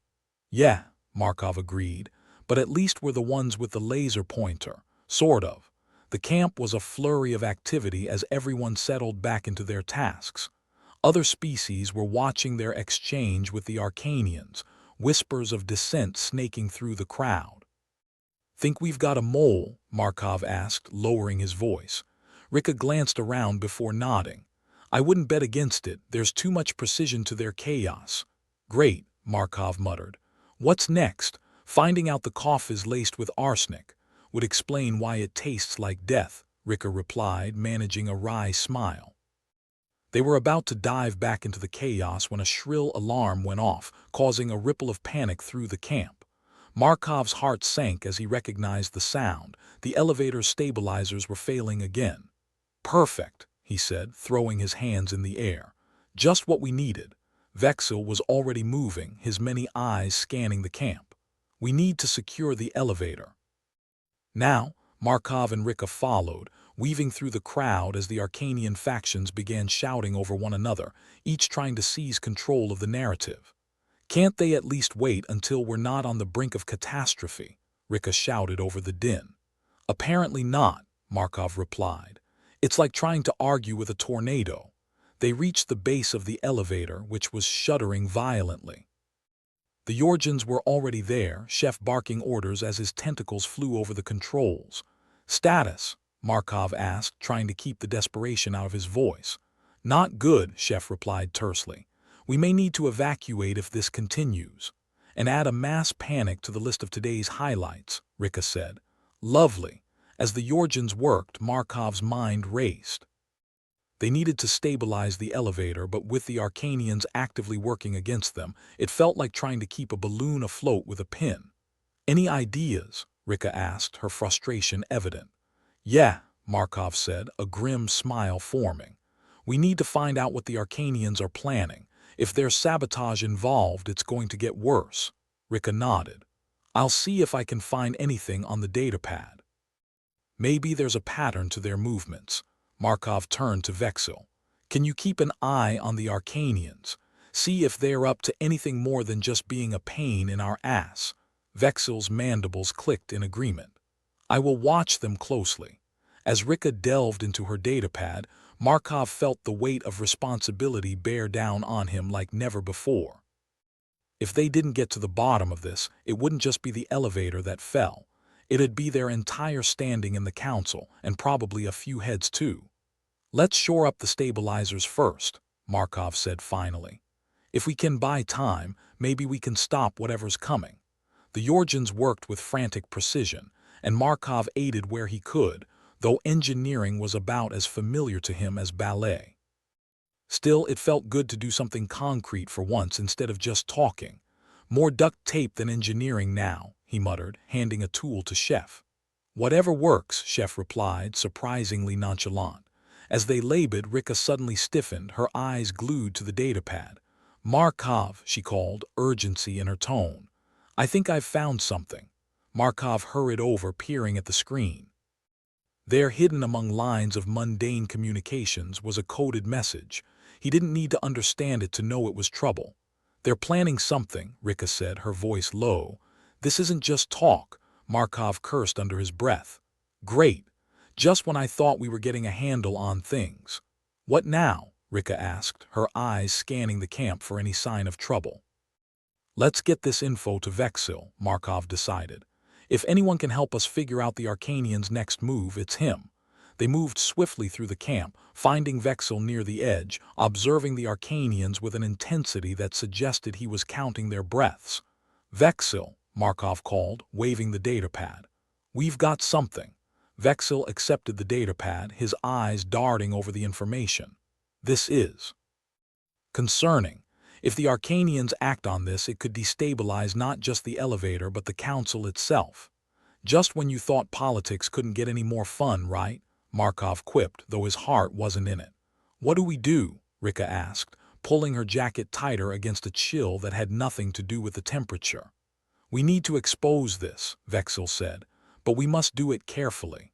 Yeah, Markov agreed, but at least we're the ones with the laser pointer, sort of. The camp was a flurry of activity as everyone settled back into their tasks. Other species were watching their exchange with the Arcanians, whispers of dissent snaking through the crowd. Think we've got a mole? Markov asked, lowering his voice. Rika glanced around before nodding. I wouldn't bet against it, there's too much precision to their chaos. Great, Markov muttered. What's next? Finding out the cough is laced with arsenic would explain why it tastes like death, Rika replied, managing a wry smile. They were about to dive back into the chaos when a shrill alarm went off, causing a ripple of panic through the camp. Markov's heart sank as he recognized the sound. The elevator's stabilizers were failing again. Perfect, he said, throwing his hands in the air. Just what we needed. Vexil was already moving, his many eyes scanning the camp. We need to secure the elevator. Now, Markov and Rika followed, weaving through the crowd as the Arcanian factions began shouting over one another, each trying to seize control of the narrative. Can't they at least wait until we're not on the brink of catastrophe? Rika shouted over the din. Apparently not, Markov replied. It's like trying to argue with a tornado. They reached the base of the elevator, which was shuddering violently. The Yorgians were already there, Chef barking orders as his tentacles flew over the controls. Status? Markov asked, trying to keep the desperation out of his voice. Not good, Chef replied tersely. We may need to evacuate if this continues. And add a mass panic to the list of today's highlights, Rika said. Lovely. As the Yorgians worked, Markov's mind raced. They needed to stabilize the elevator, but with the Arcanians actively working against them, it felt like trying to keep a balloon afloat with a pin. Any ideas? Rika asked, her frustration evident. Yeah, Markov said, a grim smile forming. We need to find out what the Arcanians are planning. If there's sabotage involved, it's going to get worse. Rika nodded. I'll see if I can find anything on the datapad. Maybe there's a pattern to their movements. Markov turned to Vexil. Can you keep an eye on the Arcanians? See if they're up to anything more than just being a pain in our ass. Vexil's mandibles clicked in agreement. I will watch them closely. As Rika delved into her datapad, Markov felt the weight of responsibility bear down on him like never before. If they didn't get to the bottom of this, it wouldn't just be the elevator that fell. It'd be their entire standing in the council, and probably a few heads too. Let's shore up the stabilizers first, Markov said finally. If we can buy time, maybe we can stop whatever's coming. The Yorgians worked with frantic precision, and Markov aided where he could, though engineering was about as familiar to him as ballet. Still, it felt good to do something concrete for once instead of just talking. More duct tape than engineering now, he muttered, handing a tool to Chef. Whatever works, Chef replied, surprisingly nonchalant. As they labored, Rika suddenly stiffened, her eyes glued to the datapad. Markov, she called, urgency in her tone. I think I've found something. Markov hurried over, peering at the screen. There, hidden among lines of mundane communications, was a coded message. He didn't need to understand it to know it was trouble. They're planning something, Rika said, her voice low. This isn't just talk, Markov cursed under his breath. Great. Just when I thought we were getting a handle on things. What now? Rika asked, her eyes scanning the camp for any sign of trouble. Let's get this info to Vexil, Markov decided. If anyone can help us figure out the Arcanians' next move, it's him. They moved swiftly through the camp, finding Vexil near the edge, observing the Arcanians with an intensity that suggested he was counting their breaths. Vexil, Markov called, waving the datapad. We've got something. Vexil accepted the datapad, his eyes darting over the information. This is concerning. If the Arcanians act on this, it could destabilize not just the elevator but the council itself. Just when you thought politics couldn't get any more fun, right? Markov quipped, though his heart wasn't in it. What do we do? Rika asked, pulling her jacket tighter against a chill that had nothing to do with the temperature. We need to expose this, Vexil said, but we must do it carefully.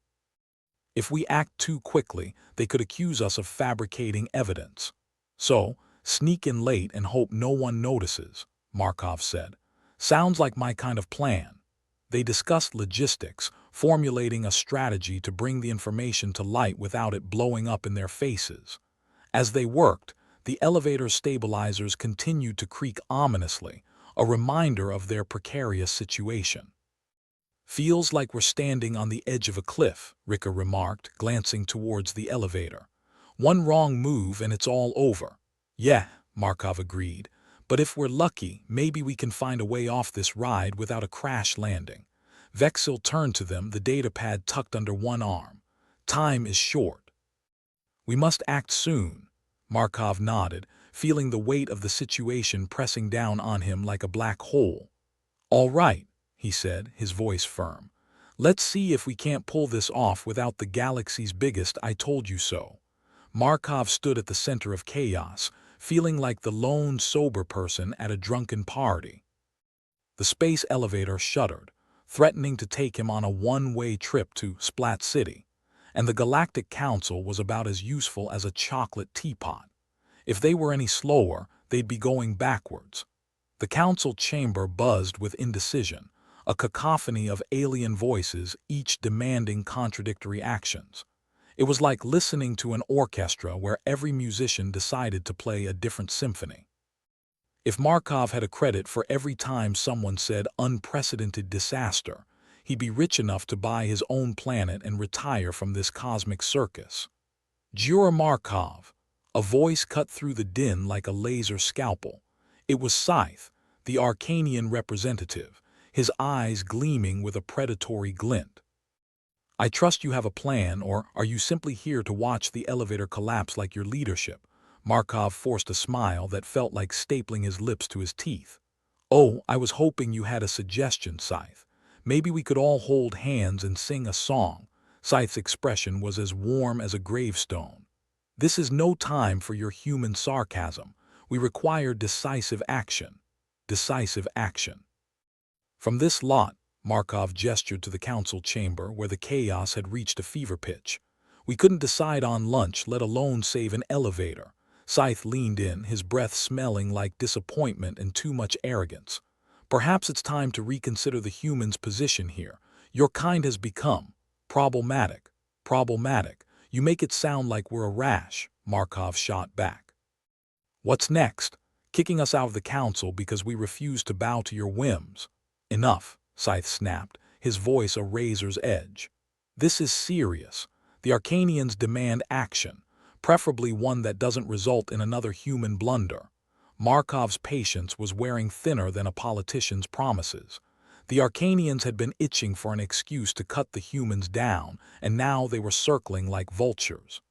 If we act too quickly, they could accuse us of fabricating evidence. So, sneak in late and hope no one notices, Markov said. Sounds like my kind of plan. They discussed logistics, formulating a strategy to bring the information to light without it blowing up in their faces. As they worked, the elevator's stabilizers continued to creak ominously, a reminder of their precarious situation. Feels like we're standing on the edge of a cliff, Rika remarked, glancing towards the elevator. One wrong move and it's all over. Yeah, Markov agreed, but if we're lucky, maybe we can find a way off this ride without a crash landing. Vexil turned to them, the datapad tucked under one arm. Time is short. We must act soon. Markov nodded, feeling the weight of the situation pressing down on him like a black hole. All right, he said, his voice firm. Let's see if we can't pull this off without the galaxy's biggest I told you so. Markov stood at the center of chaos, feeling like the lone sober person at a drunken party. The space elevator shuddered, threatening to take him on a one-way trip to Splat City, and the Galactic Council was about as useful as a chocolate teapot. If they were any slower, they'd be going backwards. The council chamber buzzed with indecision, a cacophony of alien voices, each demanding contradictory actions. It was like listening to an orchestra where every musician decided to play a different symphony. If Markov had a credit for every time someone said unprecedented disaster, he'd be rich enough to buy his own planet and retire from this cosmic circus. Jura Markov. A voice cut through the din like a laser scalpel. It was Scythe, the Arcanian representative, his eyes gleaming with a predatory glint. I trust you have a plan, or are you simply here to watch the elevator collapse like your leadership? Markov forced a smile that felt like stapling his lips to his teeth. Oh, I was hoping you had a suggestion, Scythe. Maybe we could all hold hands and sing a song. Scythe's expression was as warm as a gravestone. This is no time for your human sarcasm. We require decisive action. Decisive action. From this lot, Markov gestured to the council chamber where the chaos had reached a fever pitch. We couldn't decide on lunch, let alone save an elevator. Scythe leaned in, his breath smelling like disappointment and too much arrogance. Perhaps it's time to reconsider the human's position here. Your kind has become problematic. Problematic. You make it sound like we're a rash, Markov shot back. What's next? Kicking us out of the council because we refuse to bow to your whims. Enough, Scythe snapped, his voice a razor's edge. This is serious. The Arcanians demand action, preferably one that doesn't result in another human blunder. Markov's patience was wearing thinner than a politician's promises. The Arcanians had been itching for an excuse to cut the humans down, and now they were circling like vultures.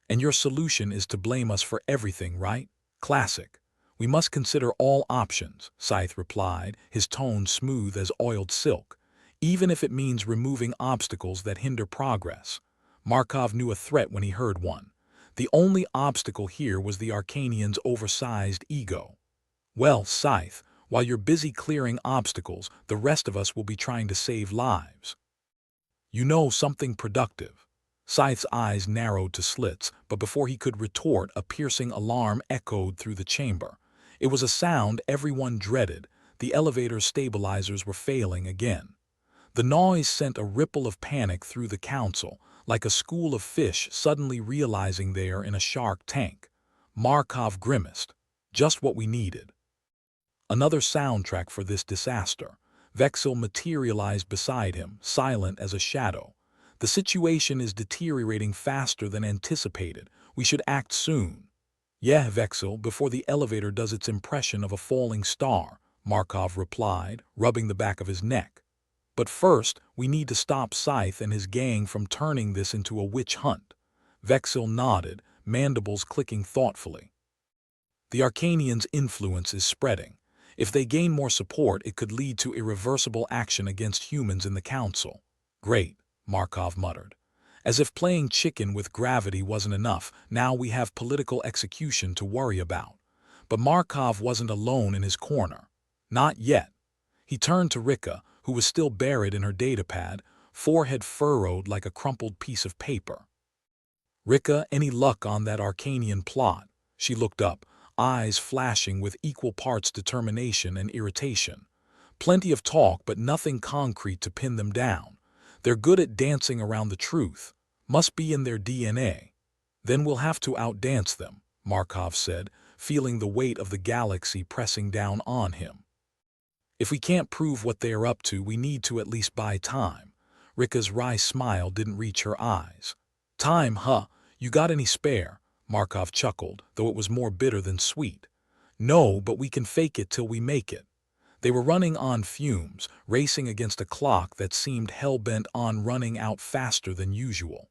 And your solution is to blame us for everything, right? Classic. We must consider all options, Scythe replied, his tone smooth as oiled silk, even if it means removing obstacles that hinder progress. Markov knew a threat when he heard one. The only obstacle here was the Arcanians' oversized ego. Well, Scythe, while you're busy clearing obstacles, the rest of us will be trying to save lives. You know, something productive. Scythe's eyes narrowed to slits, but before he could retort, a piercing alarm echoed through the chamber. It was a sound everyone dreaded. The elevator's stabilizers were failing again. The noise sent a ripple of panic through the council, like a school of fish suddenly realizing they are in a shark tank. Markov grimaced. Just what we needed. Another soundtrack for this disaster. Vexil materialized beside him, silent as a shadow. The situation is deteriorating faster than anticipated. We should act soon. Yeah, Vexil, before the elevator does its impression of a falling star, Markov replied, rubbing the back of his neck. But first, we need to stop Scythe and his gang from turning this into a witch hunt. Vexil nodded, mandibles clicking thoughtfully. The Arcanians' influence is spreading. If they gain more support, it could lead to irreversible action against humans in the Council. Great, Markov muttered. As if playing chicken with gravity wasn't enough, now we have political execution to worry about. But Markov wasn't alone in his corner. Not yet. He turned to Rika, who was still buried in her datapad, forehead furrowed like a crumpled piece of paper. Rika, any luck on that Arcanian plot? She looked up, eyes flashing with equal parts determination and irritation. Plenty of talk, but nothing concrete to pin them down. They're good at dancing around the truth. Must be in their DNA. Then we'll have to outdance them, Markov said, feeling the weight of the galaxy pressing down on him. If we can't prove what they are up to, we need to at least buy time. Rika's wry smile didn't reach her eyes. Time, huh? You got any spare? Markov chuckled, though it was more bitter than sweet. No, but we can fake it till we make it. They were running on fumes, racing against a clock that seemed hell-bent on running out faster than usual.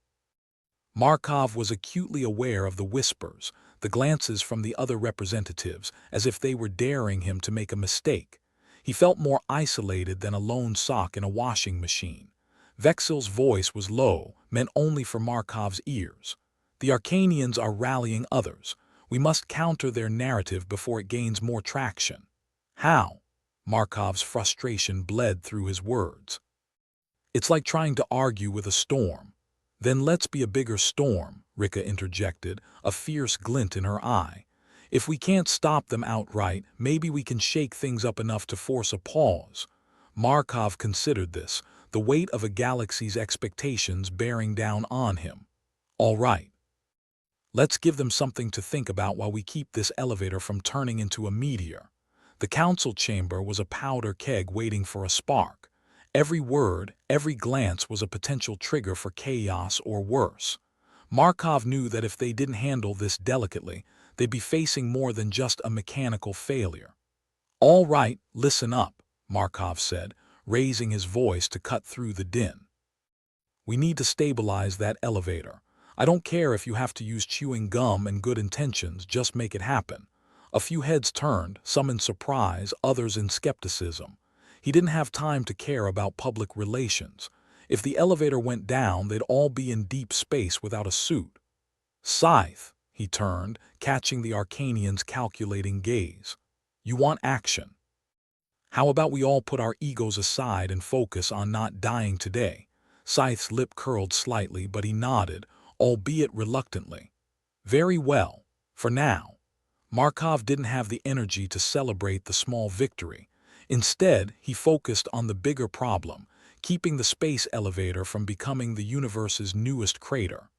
Markov was acutely aware of the whispers, the glances from the other representatives, as if they were daring him to make a mistake. He felt more isolated than a lone sock in a washing machine. Vexil's voice was low, meant only for Markov's ears. The Arcanians are rallying others. We must counter their narrative before it gains more traction. How? Markov's frustration bled through his words. It's like trying to argue with a storm. Then let's be a bigger storm, Rika interjected, a fierce glint in her eye. If we can't stop them outright, maybe we can shake things up enough to force a pause. Markov considered this, the weight of a galaxy's expectations bearing down on him. All right. Let's give them something to think about while we keep this elevator from turning into a meteor. The council chamber was a powder keg waiting for a spark. Every word, every glance was a potential trigger for chaos or worse. Markov knew that if they didn't handle this delicately, they'd be facing more than just a mechanical failure. All right, listen up, Markov said, raising his voice to cut through the din. We need to stabilize that elevator. I don't care if you have to use chewing gum and good intentions, just make it happen. A few heads turned, some in surprise, others in skepticism. He didn't have time to care about public relations. If the elevator went down, they'd all be in deep space without a suit. Scythe, he turned, catching the Arcanian's calculating gaze. You want action. How about we all put our egos aside and focus on not dying today? Scythe's lip curled slightly, but he nodded, albeit reluctantly. Very well, for now. Markov didn't have the energy to celebrate the small victory. Instead, he focused on the bigger problem, keeping the space elevator from becoming the universe's newest crater.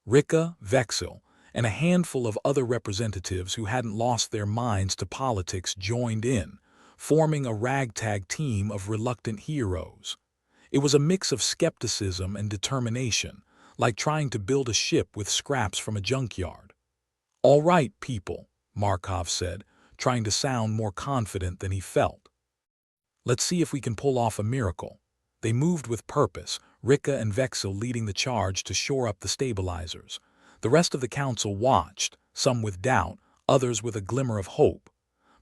Rika, Vexil, and a handful of other representatives who hadn't lost their minds to politics joined in, forming a ragtag team of reluctant heroes. It was a mix of skepticism and determination, like trying to build a ship with scraps from a junkyard. All right, people, Markov said, trying to sound more confident than he felt. Let's see if we can pull off a miracle. They moved with purpose, Rika and Vexil leading the charge to shore up the stabilizers. The rest of the council watched, some with doubt, others with a glimmer of hope.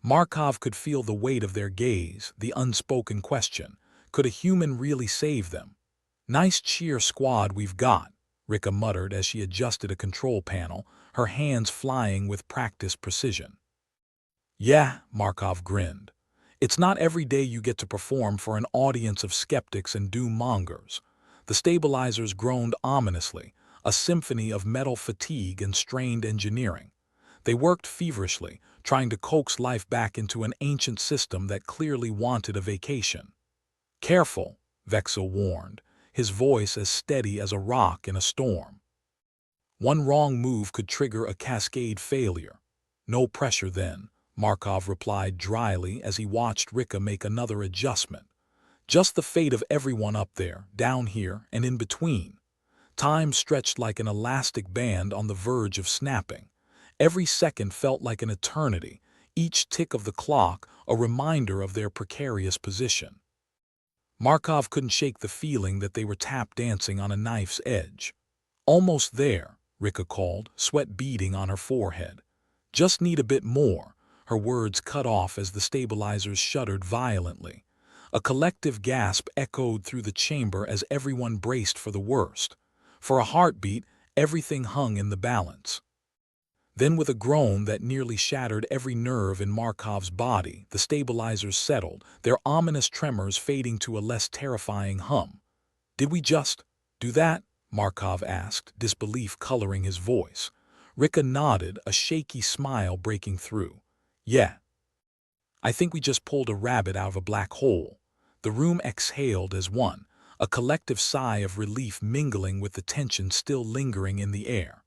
Markov could feel the weight of their gaze, the unspoken question. Could a human really save them? Nice cheer squad we've got, Rika muttered as she adjusted a control panel, her hands flying with practiced precision. Yeah, Markov grinned. It's not every day you get to perform for an audience of skeptics and doom-mongers. The stabilizers groaned ominously, a symphony of metal fatigue and strained engineering. They worked feverishly, trying to coax life back into an ancient system that clearly wanted a vacation. Careful, Vexil warned, his voice as steady as a rock in a storm. One wrong move could trigger a cascade failure. No pressure then, Markov replied dryly as he watched Rika make another adjustment. Just the fate of everyone up there, down here, and in between. Time stretched like an elastic band on the verge of snapping. Every second felt like an eternity, each tick of the clock a reminder of their precarious position. Markov couldn't shake the feeling that they were tap dancing on a knife's edge. "Almost there," Rika called, sweat beading on her forehead. "Just need a bit more," her words cut off as the stabilizers shuddered violently. A collective gasp echoed through the chamber as everyone braced for the worst. For a heartbeat, everything hung in the balance. Then with a groan that nearly shattered every nerve in Markov's body, the stabilizers settled, their ominous tremors fading to a less terrifying hum. "Did we just do that?" Markov asked, disbelief coloring his voice. Rika nodded, a shaky smile breaking through. "Yeah. I think we just pulled a rabbit out of a black hole." The room exhaled as one, a collective sigh of relief mingling with the tension still lingering in the air.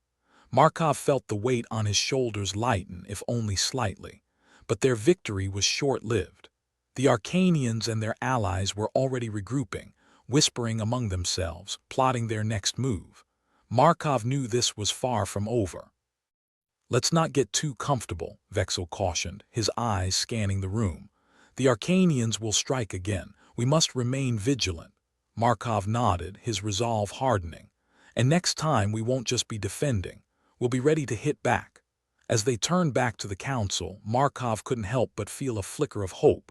Markov felt the weight on his shoulders lighten, if only slightly. But their victory was short-lived. The Arcanians and their allies were already regrouping, whispering among themselves, plotting their next move. Markov knew this was far from over. "Let's not get too comfortable," Vexel cautioned, his eyes scanning the room. "The Arcanians will strike again. We must remain vigilant." Markov nodded, his resolve hardening. "And next time we won't just be defending. We'll be ready to hit back." As they turned back to the council, Markov couldn't help but feel a flicker of hope.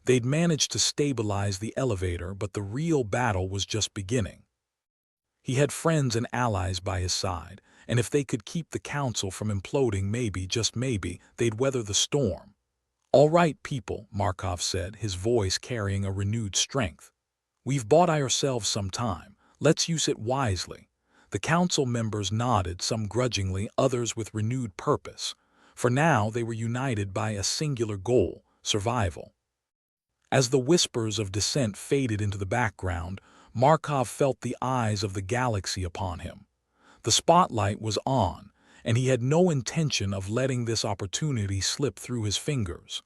They'd managed to stabilize the elevator, but the real battle was just beginning. He had friends and allies by his side, and if they could keep the council from imploding, maybe, just maybe, they'd weather the storm. "All right, people," Markov said, his voice carrying a renewed strength. "We've bought ourselves some time. Let's use it wisely." The council members nodded, some grudgingly, others with renewed purpose. For now they were united by a singular goal: survival. As the whispers of dissent faded into the background, Markov felt the eyes of the galaxy upon him. The spotlight was on, and he had no intention of letting this opportunity slip through his fingers.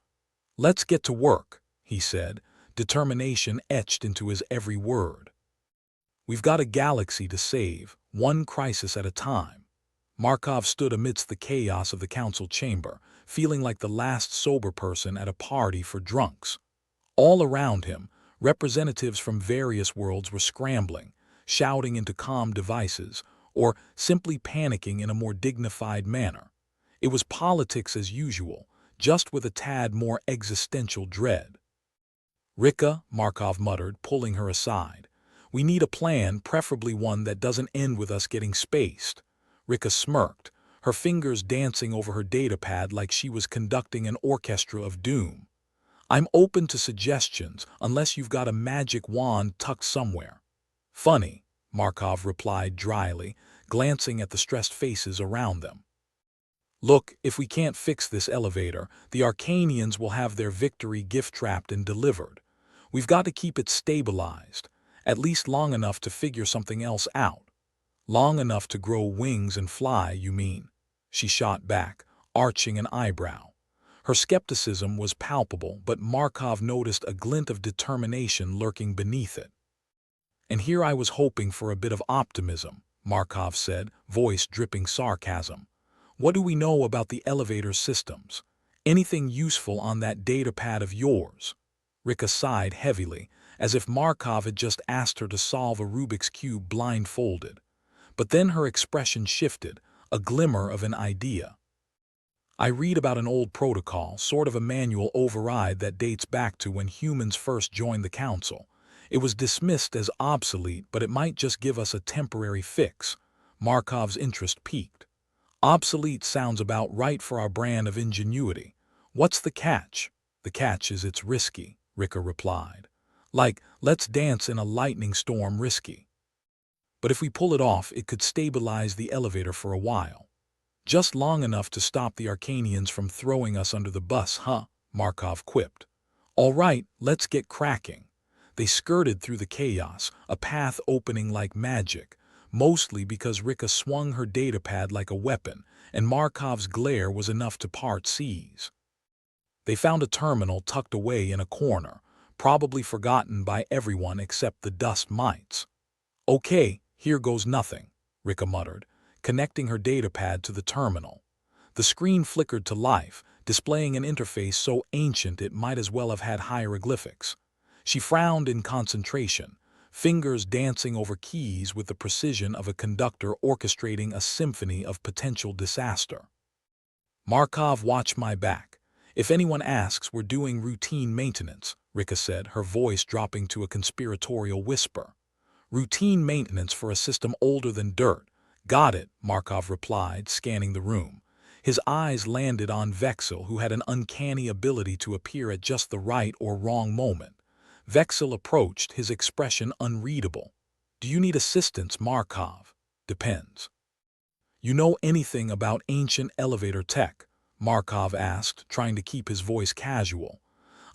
"Let's get to work," he said, determination etched into his every word. "We've got a galaxy to save, one crisis at a time." Markov stood amidst the chaos of the council chamber, feeling like the last sober person at a party for drunks. All around him, representatives from various worlds were scrambling, shouting into comm devices, or simply panicking in a more dignified manner. It was politics as usual, just with a tad more existential dread. "Rika," Markov muttered, pulling her aside. "We need a plan, preferably one that doesn't end with us getting spaced." Rika smirked, her fingers dancing over her datapad like she was conducting an orchestra of doom. "I'm open to suggestions, unless you've got a magic wand tucked somewhere." "Funny," Markov replied dryly, glancing at the stressed faces around them. "Look, if we can't fix this elevator, the Arcanians will have their victory gift-wrapped and delivered. We've got to keep it stabilized, at least long enough to figure something else out." "Long enough to grow wings and fly, you mean?" she shot back, arching an eyebrow. Her skepticism was palpable, but Markov noticed a glint of determination lurking beneath it. "And here I was hoping for a bit of optimism," Markov said, voice dripping sarcasm. "What do we know about the elevator systems? Anything useful on that datapad of yours?" Rika sighed heavily, as if Markov had just asked her to solve a Rubik's Cube blindfolded. But then her expression shifted, a glimmer of an idea. "I read about an old protocol, sort of a manual override that dates back to when humans first joined the council. It was dismissed as obsolete, but it might just give us a temporary fix." Markov's interest piqued. "Obsolete sounds about right for our brand of ingenuity. What's the catch?" "The catch is it's risky," Rika replied. "Like, let's dance in a lightning storm risky. But if we pull it off, it could stabilize the elevator for a while. Just long enough to stop the Arcanians from throwing us under the bus, huh?" Markov quipped. "All right, let's get cracking." They skirted through the chaos, a path opening like magic, mostly because Rika swung her datapad like a weapon, and Markov's glare was enough to part seas. They found a terminal tucked away in a corner, probably forgotten by everyone except the dust mites. "Okay, here goes nothing," Rika muttered, connecting her datapad to the terminal. The screen flickered to life, displaying an interface so ancient it might as well have had hieroglyphics. She frowned in concentration, fingers dancing over keys with the precision of a conductor orchestrating a symphony of potential disaster. Markov, watch my back. If anyone asks, we're doing routine maintenance, Rika said, her voice dropping to a conspiratorial whisper. Routine maintenance for a system older than dirt. Got it, Markov replied, scanning the room. His eyes landed on Vexil, who had an uncanny ability to appear at just the right or wrong moment. Vexil approached, his expression unreadable. Do you need assistance, Markov? Depends. You know anything about ancient elevator tech? Markov asked, trying to keep his voice casual.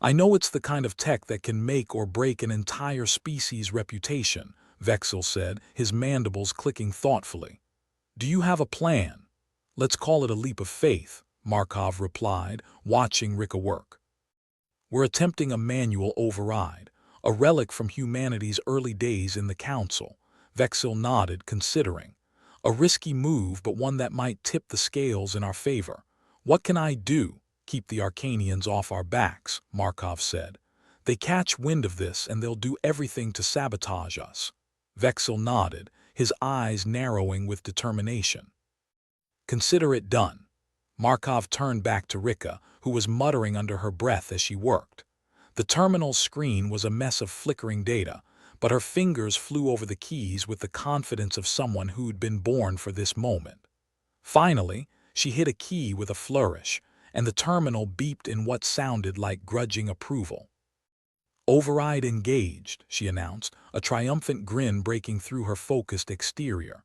I know it's the kind of tech that can make or break an entire species' reputation, Vexil said, his mandibles clicking thoughtfully. Do you have a plan? Let's call it a leap of faith, Markov replied, watching Rika work. We're attempting a manual override, a relic from humanity's early days in the Council. Vexil nodded, considering. A risky move, but one that might tip the scales in our favor. What can I do? Keep the Arcanians off our backs, Markov said. They catch wind of this and they'll do everything to sabotage us. Vexil nodded, his eyes narrowing with determination. Consider it done. Markov turned back to Rika, who was muttering under her breath as she worked. The terminal screen was a mess of flickering data, but her fingers flew over the keys with the confidence of someone who'd been born for this moment. Finally, she hit a key with a flourish, and the terminal beeped in what sounded like grudging approval. Override engaged, she announced, a triumphant grin breaking through her focused exterior.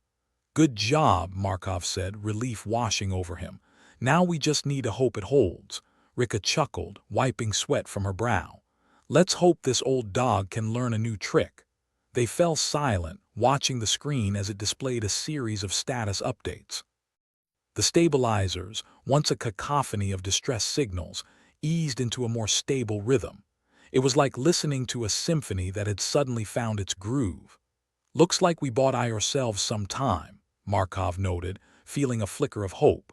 Good job, Markov said, relief washing over him. Now we just need to hope it holds. Rika chuckled, wiping sweat from her brow. Let's hope this old dog can learn a new trick. They fell silent, watching the screen as it displayed a series of status updates. The stabilizers, once a cacophony of distress signals, eased into a more stable rhythm. It was like listening to a symphony that had suddenly found its groove. Looks like we bought ourselves some time, Markov noted, feeling a flicker of hope.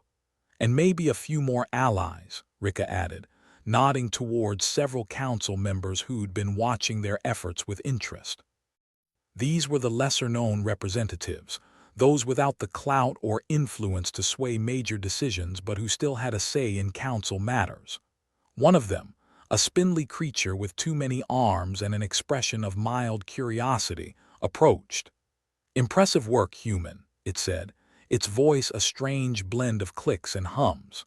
And maybe a few more allies, Rika added, nodding towards several council members who'd been watching their efforts with interest. These were the lesser-known representatives, those without the clout or influence to sway major decisions but who still had a say in council matters. One of them, a spindly creature with too many arms and an expression of mild curiosity, approached. Impressive work, human, it said, its voice a strange blend of clicks and hums.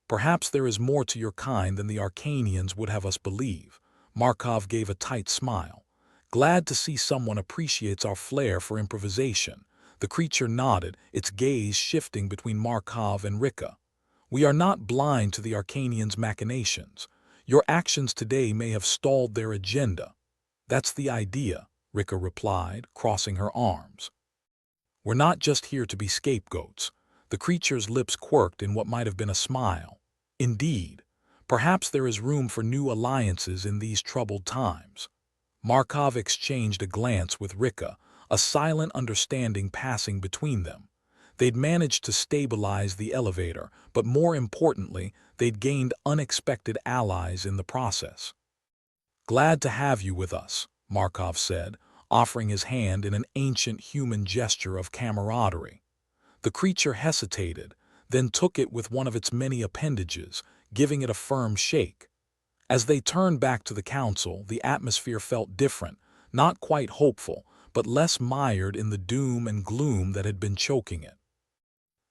Perhaps there is more to your kind than the Arcanians would have us believe. Markov gave a tight smile. Glad to see someone appreciates our flair for improvisation. The creature nodded, its gaze shifting between Markov and Rika. We are not blind to the Arcanians' machinations. Your actions today may have stalled their agenda. That's the idea, Rika replied, crossing her arms. We're not just here to be scapegoats. The creature's lips quirked in what might have been a smile. Indeed, perhaps there is room for new alliances in these troubled times. Markov exchanged a glance with Rika, a silent understanding passing between them. They'd managed to stabilize the elevator, but more importantly, they'd gained unexpected allies in the process. Glad to have you with us, Markov said, offering his hand in an ancient human gesture of camaraderie. The creature hesitated, then took it with one of its many appendages, giving it a firm shake. As they turned back to the council, the atmosphere felt different, not quite hopeful, but less mired in the doom and gloom that had been choking it.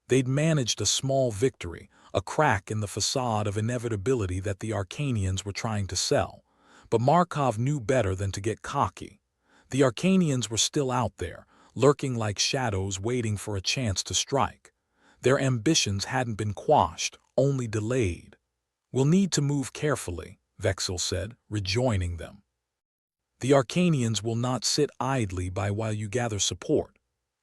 They'd managed a small victory, a crack in the facade of inevitability that the Arcanians were trying to sell. But Markov knew better than to get cocky. The Arcanians were still out there, lurking like shadows waiting for a chance to strike. Their ambitions hadn't been quashed, only delayed. We'll need to move carefully, Vexil said, rejoining them. The Arcanians will not sit idly by while you gather support.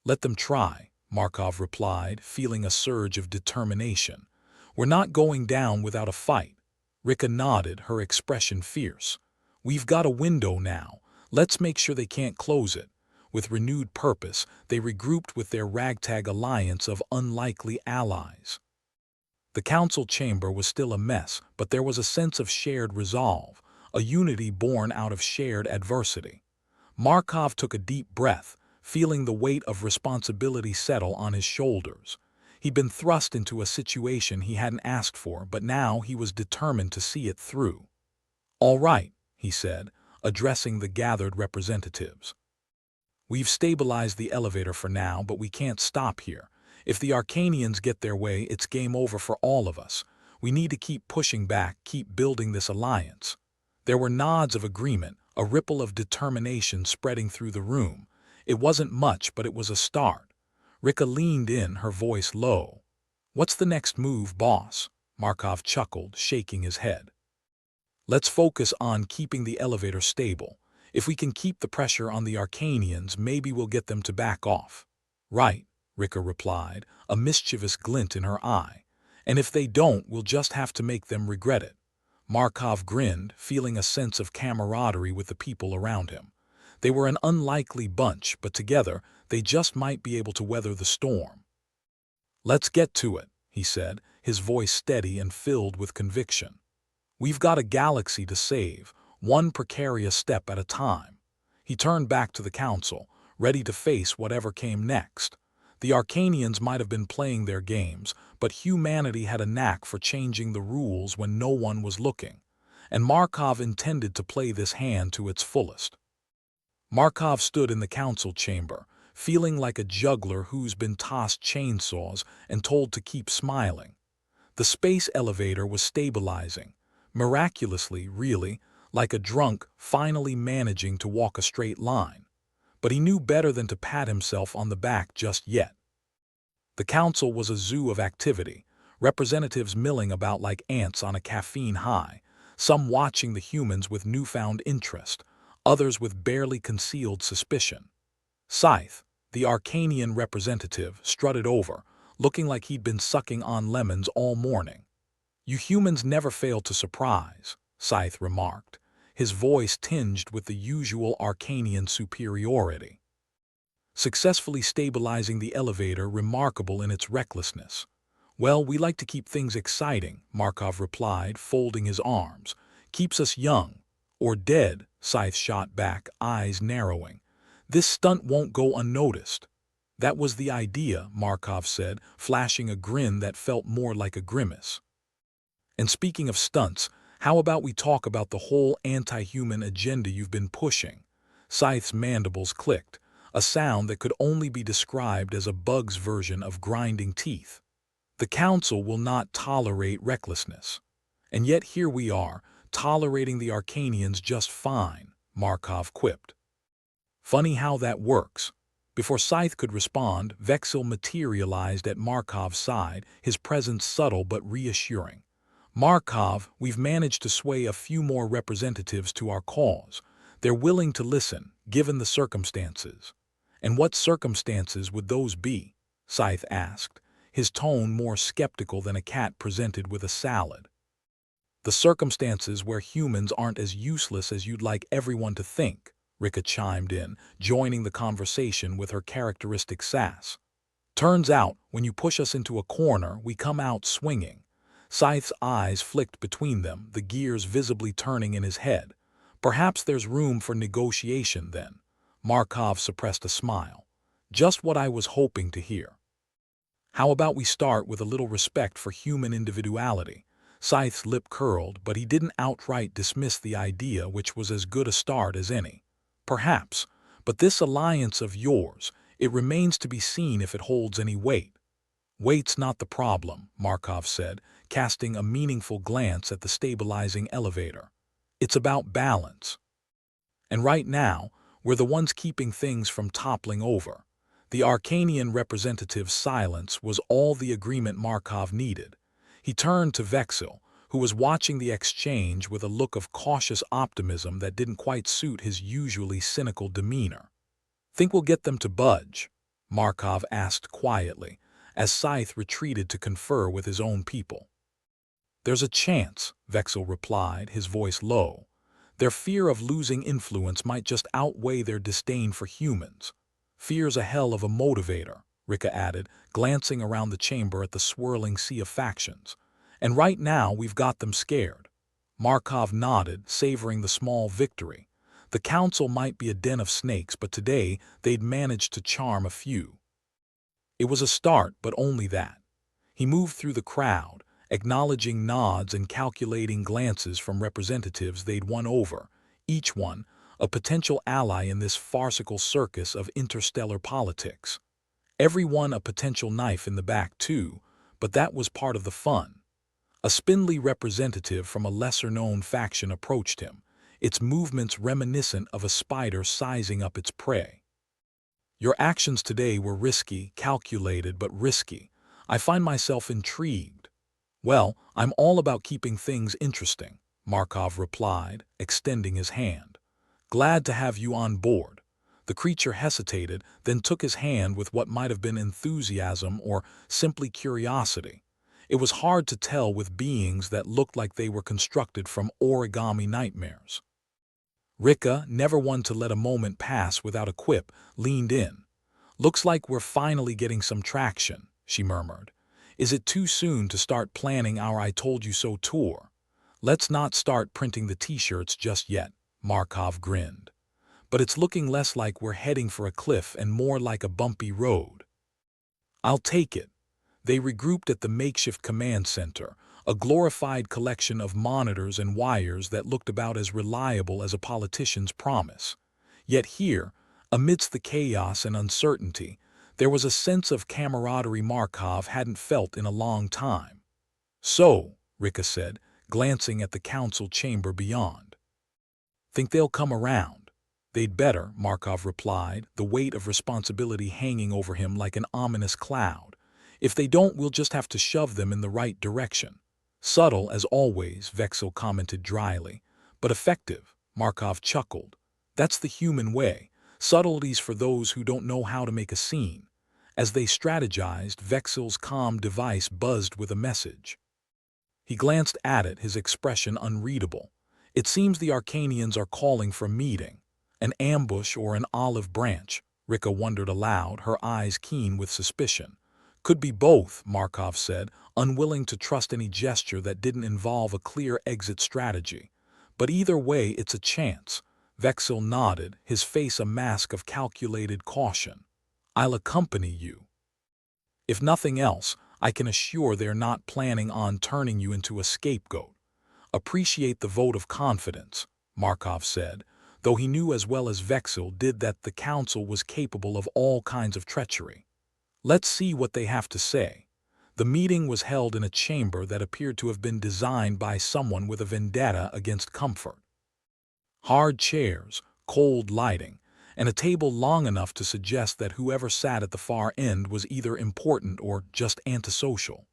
Let them try, Markov replied, feeling a surge of determination. We're not going down without a fight. Rika nodded, her expression fierce. We've got a window now. Let's make sure they can't close it. With renewed purpose, they regrouped with their ragtag alliance of unlikely allies. The council chamber was still a mess, but there was a sense of shared resolve, a unity born out of shared adversity. Markov took a deep breath, feeling the weight of responsibility settle on his shoulders. He'd been thrust into a situation he hadn't asked for, but now he was determined to see it through. "All right," he said, addressing the gathered representatives. "We've stabilized the elevator for now, but we can't stop here. If the Arcanians get their way, it's game over for all of us. We need to keep pushing back, keep building this alliance." There were nods of agreement, a ripple of determination spreading through the room. It wasn't much, but it was a start. Rika leaned in, her voice low. "What's the next move, boss?" Markov chuckled, shaking his head. "Let's focus on keeping the elevator stable. If we can keep the pressure on the Arcanians, maybe we'll get them to back off." "Right," Rika replied, a mischievous glint in her eye. "And if they don't, we'll just have to make them regret it." Markov grinned, feeling a sense of camaraderie with the people around him. They were an unlikely bunch, but together they just might be able to weather the storm. "Let's get to it," he said, his voice steady and filled with conviction. "We've got a galaxy to save, one precarious step at a time." He turned back to the council, ready to face whatever came next. The Arcanians might have been playing their games, but humanity had a knack for changing the rules when no one was looking, and Markov intended to play this hand to its fullest. Markov stood in the council chamber, feeling like a juggler who's been tossed chainsaws and told to keep smiling. The space elevator was stabilizing, miraculously, really, like a drunk finally managing to walk a straight line. But he knew better than to pat himself on the back just yet. The council was a zoo of activity, representatives milling about like ants on a caffeine high, some watching the humans with newfound interest, others with barely concealed suspicion. Scythe, the Arcanian representative, strutted over, looking like he'd been sucking on lemons all morning. "You humans never fail to surprise," Scythe remarked, his voice tinged with the usual Arcanian superiority. "Successfully stabilizing the elevator remarkable in its recklessness." "Well, we like to keep things exciting," Markov replied, folding his arms. "Keeps us young." "Or dead," Scythe shot back, eyes narrowing. "This stunt won't go unnoticed." "That was the idea," Markov said, flashing a grin that felt more like a grimace. "And speaking of stunts, how about we talk about the whole anti-human agenda you've been pushing?" Scythe's mandibles clicked, a sound that could only be described as a bug's version of grinding teeth. "The council will not tolerate recklessness. And yet here we are, tolerating the Arcanians just fine," Markov quipped. "Funny how that works." Before Scythe could respond, Vexil materialized at Markov's side, his presence subtle but reassuring. "Markov, we've managed to sway a few more representatives to our cause. They're willing to listen, given the circumstances." "And what circumstances would those be?" Scythe asked, his tone more skeptical than a cat presented with a salad. "The circumstances where humans aren't as useless as you'd like everyone to think," Rika chimed in, joining the conversation with her characteristic sass. "Turns out, when you push us into a corner, we come out swinging." Scythe's eyes flicked between them, the gears visibly turning in his head. "Perhaps there's room for negotiation then." Markov suppressed a smile. "Just what I was hoping to hear." "How about we start with a little respect for human individuality?" Scythe's lip curled, but he didn't outright dismiss the idea, which was as good a start as any. "Perhaps, but this alliance of yours, it remains to be seen if it holds any weight." "Weight's not the problem," Markov said, casting a meaningful glance at the stabilizing elevator. "It's about balance. And right now, we're the ones keeping things from toppling over." The Arcanian representative's silence was all the agreement Markov needed. He turned to Vexil, who was watching the exchange with a look of cautious optimism that didn't quite suit his usually cynical demeanor. "Think we'll get them to budge?" Markov asked quietly, as Scythe retreated to confer with his own people. "There's a chance," Vexil replied, his voice low. "Their fear of losing influence might just outweigh their disdain for humans." "Fear's a hell of a motivator," Rika added, glancing around the chamber at the swirling sea of factions. "And right now we've got them scared." Markov nodded, savoring the small victory. The council might be a den of snakes, but today they'd managed to charm a few. It was a start, but only that. He moved through the crowd, acknowledging nods and calculating glances from representatives they'd won over, each one a potential ally in this farcical circus of interstellar politics. Everyone a potential knife in the back, too, but that was part of the fun. A spindly representative from a lesser-known faction approached him, its movements reminiscent of a spider sizing up its prey. Your actions today were risky, calculated, but risky. I find myself intrigued. Well, I'm all about keeping things interesting, Markov replied, extending his hand. Glad to have you on board. The creature hesitated, then took his hand with what might have been enthusiasm or simply curiosity. It was hard to tell with beings that looked like they were constructed from origami nightmares. Rika, never one to let a moment pass without a quip, leaned in. Looks like we're finally getting some traction, she murmured. Is it too soon to start planning our I Told You So tour? Let's not start printing the t-shirts just yet, Markov grinned. But it's looking less like we're heading for a cliff and more like a bumpy road. I'll take it. They regrouped at the makeshift command center, a glorified collection of monitors and wires that looked about as reliable as a politician's promise. Yet here, amidst the chaos and uncertainty, there was a sense of camaraderie Markov hadn't felt in a long time. So, Rika said, glancing at the council chamber beyond. Think they'll come around? They'd better, Markov replied, the weight of responsibility hanging over him like an ominous cloud. If they don't, we'll just have to shove them in the right direction. Subtle as always, Vexil commented dryly. But effective, Markov chuckled. That's the human way. Subtleties for those who don't know how to make a scene. As they strategized, Vexil's comm device buzzed with a message. He glanced at it, his expression unreadable. It seems the Arcanians are calling for a meeting. An ambush or an olive branch, Rika wondered aloud, her eyes keen with suspicion. Could be both, Markov said, unwilling to trust any gesture that didn't involve a clear exit strategy. But either way, it's a chance. Vexil nodded, his face a mask of calculated caution. I'll accompany you. If nothing else, I can assure they're not planning on turning you into a scapegoat. Appreciate the vote of confidence, Markov said, though he knew as well as Vexil did that the council was capable of all kinds of treachery. Let's see what they have to say. The meeting was held in a chamber that appeared to have been designed by someone with a vendetta against comfort. Hard chairs, cold lighting, and a table long enough to suggest that whoever sat at the far end was either important or just antisocial.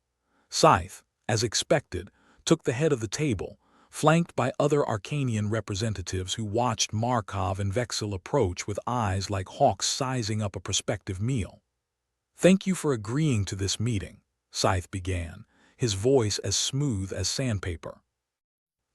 Scythe, as expected, took the head of the table, flanked by other Arcanian representatives who watched Markov and Vexil approach with eyes like hawks sizing up a prospective meal. Thank you for agreeing to this meeting, Scythe began, his voice as smooth as sandpaper.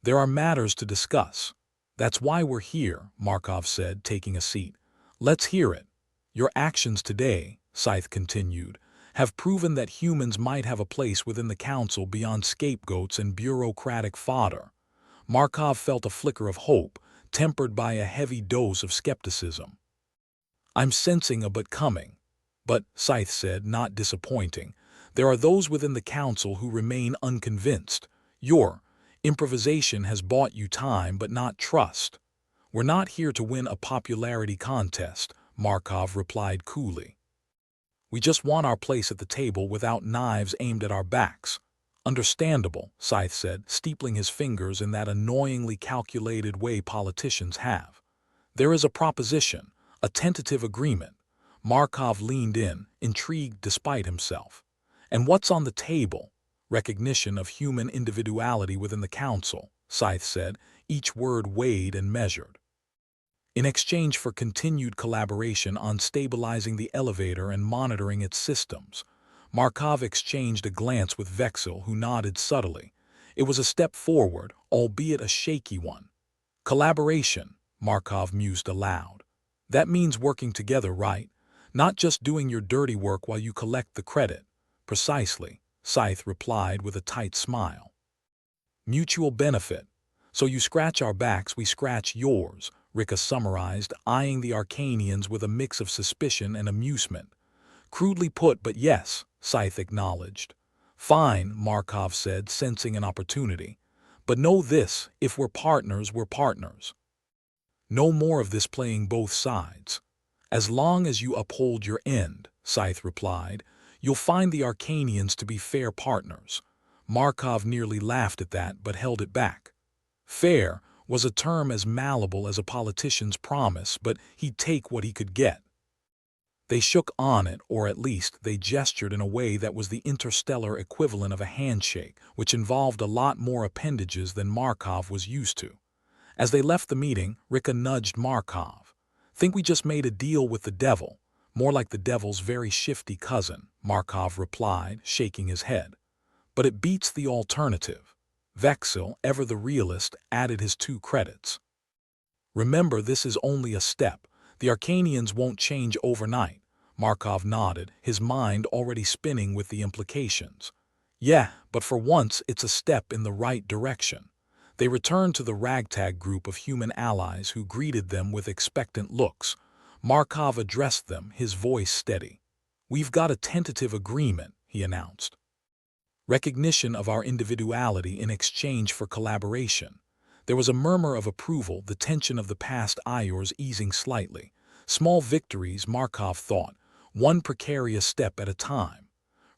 There are matters to discuss. That's why we're here, Markov said, taking a seat. Let's hear it. Your actions today, Scythe continued, have proven that humans might have a place within the council beyond scapegoats and bureaucratic fodder. Markov felt a flicker of hope, tempered by a heavy dose of skepticism. I'm sensing a but coming. But, Scythe said, not disappointing, there are those within the council who remain unconvinced. Your improvisation has bought you time but not trust. We're not here to win a popularity contest, Markov replied coolly. We just want our place at the table without knives aimed at our backs. Understandable, Scythe said, steepling his fingers in that annoyingly calculated way politicians have. There is a proposition, a tentative agreement. Markov leaned in, intrigued despite himself. And what's on the table? Recognition of human individuality within the council, Scythe said, each word weighed and measured. In exchange for continued collaboration on stabilizing the elevator and monitoring its systems, Markov exchanged a glance with Vexil, who nodded subtly. It was a step forward, albeit a shaky one. Collaboration, Markov mused aloud. That means working together, right? Not just doing your dirty work while you collect the credit. Precisely, Scythe replied with a tight smile. Mutual benefit. So you scratch our backs, we scratch yours, Rika summarized, eyeing the Arcanians with a mix of suspicion and amusement. Crudely put, but yes, Scythe acknowledged. Fine, Markov said, sensing an opportunity. But know this, if we're partners, we're partners. No more of this playing both sides. As long as you uphold your end, Scythe replied, you'll find the Arcanians to be fair partners. Markov nearly laughed at that, but held it back. Fair was a term as malleable as a politician's promise, but he'd take what he could get. They shook on it, or at least they gestured in a way that was the interstellar equivalent of a handshake, which involved a lot more appendages than Markov was used to. As they left the meeting, Rika nudged Markov. Think we just made a deal with the devil. More like the devil's very shifty cousin, Markov replied, shaking his head. But it beats the alternative. Vexil, ever the realist, added his 2 credits. Remember, this is only a step. The Arcanians won't change overnight. Markov nodded, his mind already spinning with the implications. Yeah, but for once it's a step in the right direction. They returned to the ragtag group of human allies who greeted them with expectant looks. Markov addressed them, his voice steady. We've got a tentative agreement, he announced. Recognition of our individuality in exchange for collaboration. There was a murmur of approval, the tension of the past Iors easing slightly. Small victories, Markov thought, one precarious step at a time.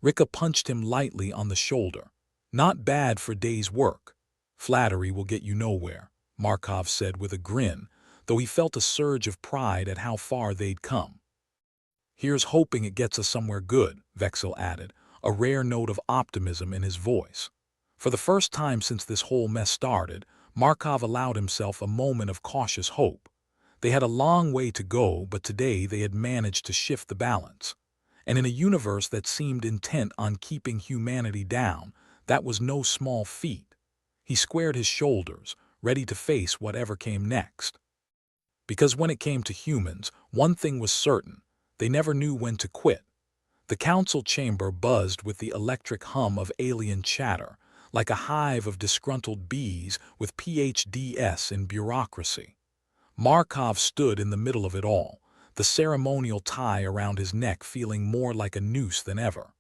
Rika punched him lightly on the shoulder. Not bad for day's work. Flattery will get you nowhere, Markov said with a grin, though he felt a surge of pride at how far they'd come. Here's hoping it gets us somewhere good, Vexil added, a rare note of optimism in his voice. For the first time since this whole mess started, Markov allowed himself a moment of cautious hope. They had a long way to go, but today they had managed to shift the balance. And in a universe that seemed intent on keeping humanity down, that was no small feat. He squared his shoulders, ready to face whatever came next. Because when it came to humans, one thing was certain, they never knew when to quit. The council chamber buzzed with the electric hum of alien chatter, like a hive of disgruntled bees with PhDs in bureaucracy. Markov stood in the middle of it all, the ceremonial tie around his neck feeling more like a noose than ever.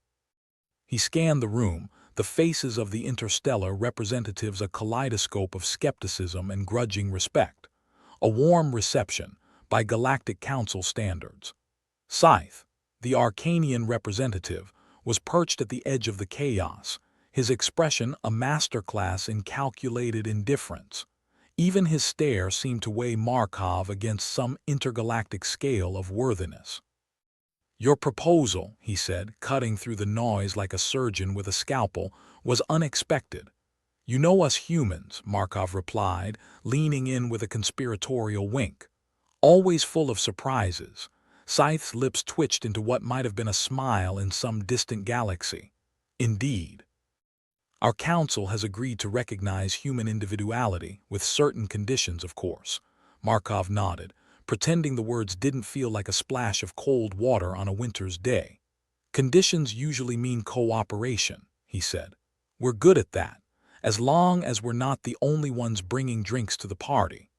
He scanned the room, the faces of the interstellar representatives a kaleidoscope of skepticism and grudging respect. A warm reception, by Galactic Council standards. Scythe, the Arcanian representative, was perched at the edge of the chaos, his expression a masterclass in calculated indifference. Even his stare seemed to weigh Markov against some intergalactic scale of worthiness. Your proposal, he said, cutting through the noise like a surgeon with a scalpel, was unexpected. You know us humans, Markov replied, leaning in with a conspiratorial wink. Always full of surprises. Scythe's lips twitched into what might have been a smile in some distant galaxy. Indeed. Our council has agreed to recognize human individuality, with certain conditions, of course. Markov nodded, pretending the words didn't feel like a splash of cold water on a winter's day. Conditions usually mean cooperation, he said. We're good at that, as long as we're not the only ones bringing drinks to the party.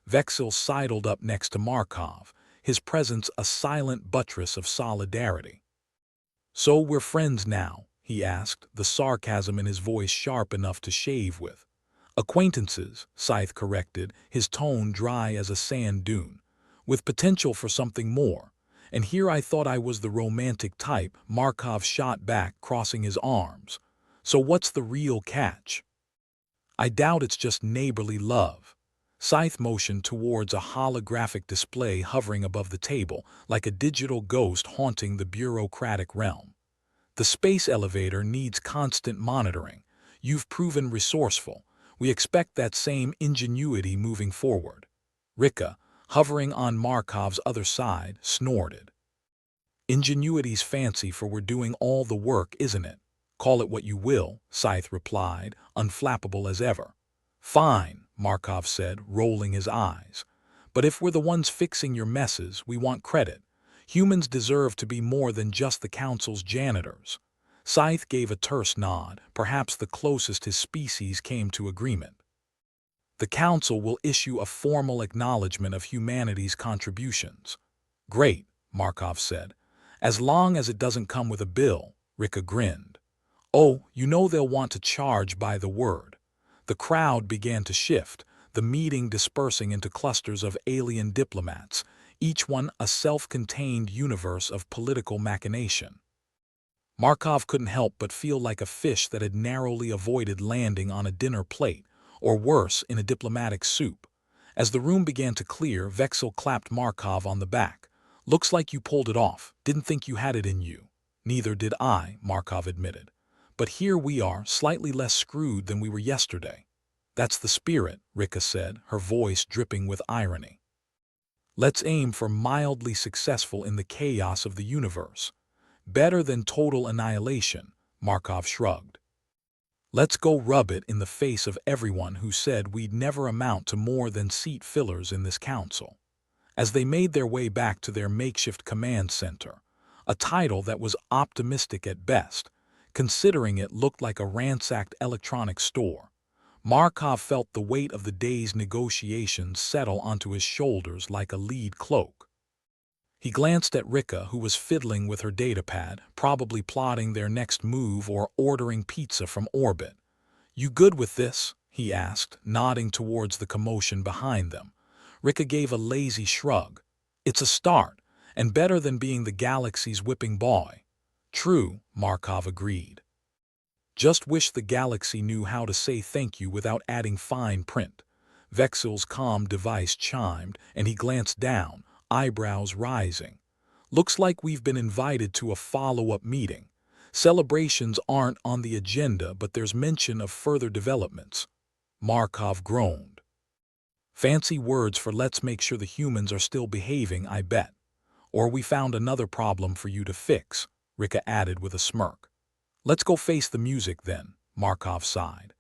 Vexil sidled up next to Markov, his presence a silent buttress of solidarity. So we're friends now, he asked, the sarcasm in his voice sharp enough to shave with. Acquaintances, Scythe corrected, his tone dry as a sand dune. With potential for something more. And here I thought I was the romantic type, Markov shot back, crossing his arms. So what's the real catch? I doubt it's just neighborly love. Scythe motioned towards a holographic display hovering above the table, like a digital ghost haunting the bureaucratic realm. The space elevator needs constant monitoring. You've proven resourceful. We expect that same ingenuity moving forward. Rika, hovering on Markov's other side, snorted. Ingenuity's fancy for we're doing all the work, isn't it? Call it what you will, Scythe replied, unflappable as ever. Fine, Markov said, rolling his eyes. But if we're the ones fixing your messes, we want credit. Humans deserve to be more than just the council's janitors. Scythe gave a terse nod, perhaps the closest his species came to agreement. The Council will issue a formal acknowledgement of humanity's contributions. Great, Markov said. As long as it doesn't come with a bill, Rika grinned. Oh, you know they'll want to charge by the word. The crowd began to shift, the meeting dispersing into clusters of alien diplomats, each one a self-contained universe of political machination. Markov couldn't help but feel like a fish that had narrowly avoided landing on a dinner plate, or worse, in a diplomatic soup. As the room began to clear, Vexil clapped Markov on the back. Looks like you pulled it off. Didn't think you had it in you. Neither did I, Markov admitted. But here we are, slightly less screwed than we were yesterday. That's the spirit, Rika said, her voice dripping with irony. Let's aim for mildly successful in the chaos of the universe. Better than total annihilation, Markov shrugged. Let's go rub it in the face of everyone who said we'd never amount to more than seat fillers in this council. As they made their way back to their makeshift command center, a title that was optimistic at best, considering it looked like a ransacked electronics store, Markov felt the weight of the day's negotiations settle onto his shoulders like a lead cloak. He glanced at Rika, who was fiddling with her datapad, probably plotting their next move or ordering pizza from orbit. You good with this? He asked, nodding towards the commotion behind them. Rika gave a lazy shrug. It's a start, and better than being the galaxy's whipping boy. True, Markov agreed. Just wish the galaxy knew how to say thank you without adding fine print. Vexil's comm device chimed, and he glanced down, eyebrows rising. Looks like we've been invited to a follow-up meeting. Celebrations aren't on the agenda, but there's mention of further developments. Markov groaned. Fancy words for let's make sure the humans are still behaving, I bet. Or we found another problem for you to fix, Rika added with a smirk. Let's go face the music then, Markov sighed.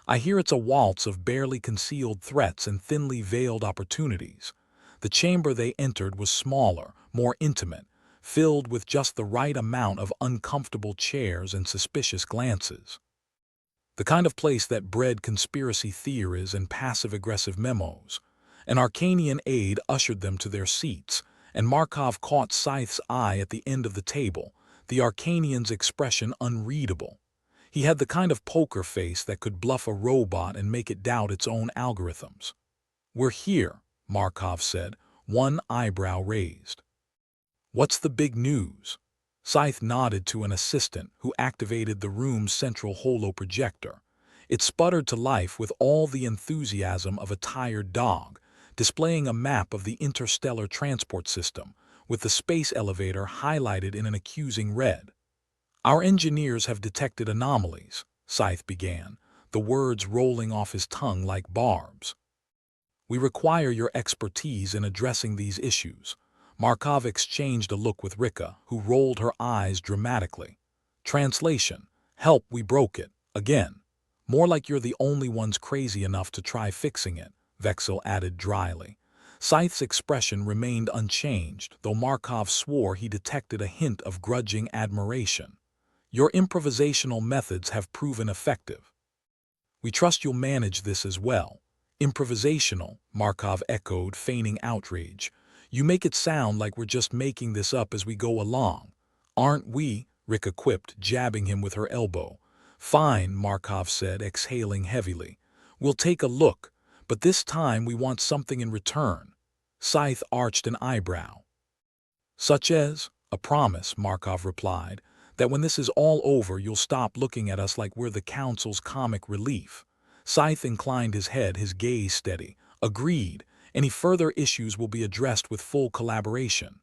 I hear it's a waltz of barely concealed threats and thinly veiled opportunities. The chamber they entered was smaller, more intimate, filled with just the right amount of uncomfortable chairs and suspicious glances. The kind of place that bred conspiracy theories and passive-aggressive memos. An Arcanian aide ushered them to their seats, and Markov caught Scythe's eye at the end of the table, the Arcanian's expression unreadable. He had the kind of poker face that could bluff a robot and make it doubt its own algorithms. We're here, Markov said, one eyebrow raised. What's the big news? Scythe nodded to an assistant who activated the room's central holoprojector. It sputtered to life with all the enthusiasm of a tired dog, displaying a map of the interstellar transport system, with the space elevator highlighted in an accusing red. Our engineers have detected anomalies, Scythe began, the words rolling off his tongue like barbs. We require your expertise in addressing these issues. Markov exchanged a look with Rika, who rolled her eyes dramatically. Translation: help, we broke it, again. More like you're the only ones crazy enough to try fixing it, Vexil added dryly. Scythe's expression remained unchanged, though Markov swore he detected a hint of grudging admiration. Your improvisational methods have proven effective. We trust you'll manage this as well. Improvisational, Markov echoed, feigning outrage. You make it sound like we're just making this up as we go along. Aren't we? Rika quipped, jabbing him with her elbow. Fine, Markov said, exhaling heavily. We'll take a look, but this time we want something in return. Scythe arched an eyebrow. Such as? A promise, Markov replied, that when this is all over you'll stop looking at us like we're the Council's comic relief. Scythe inclined his head, his gaze steady. Agreed. Any further issues will be addressed with full collaboration.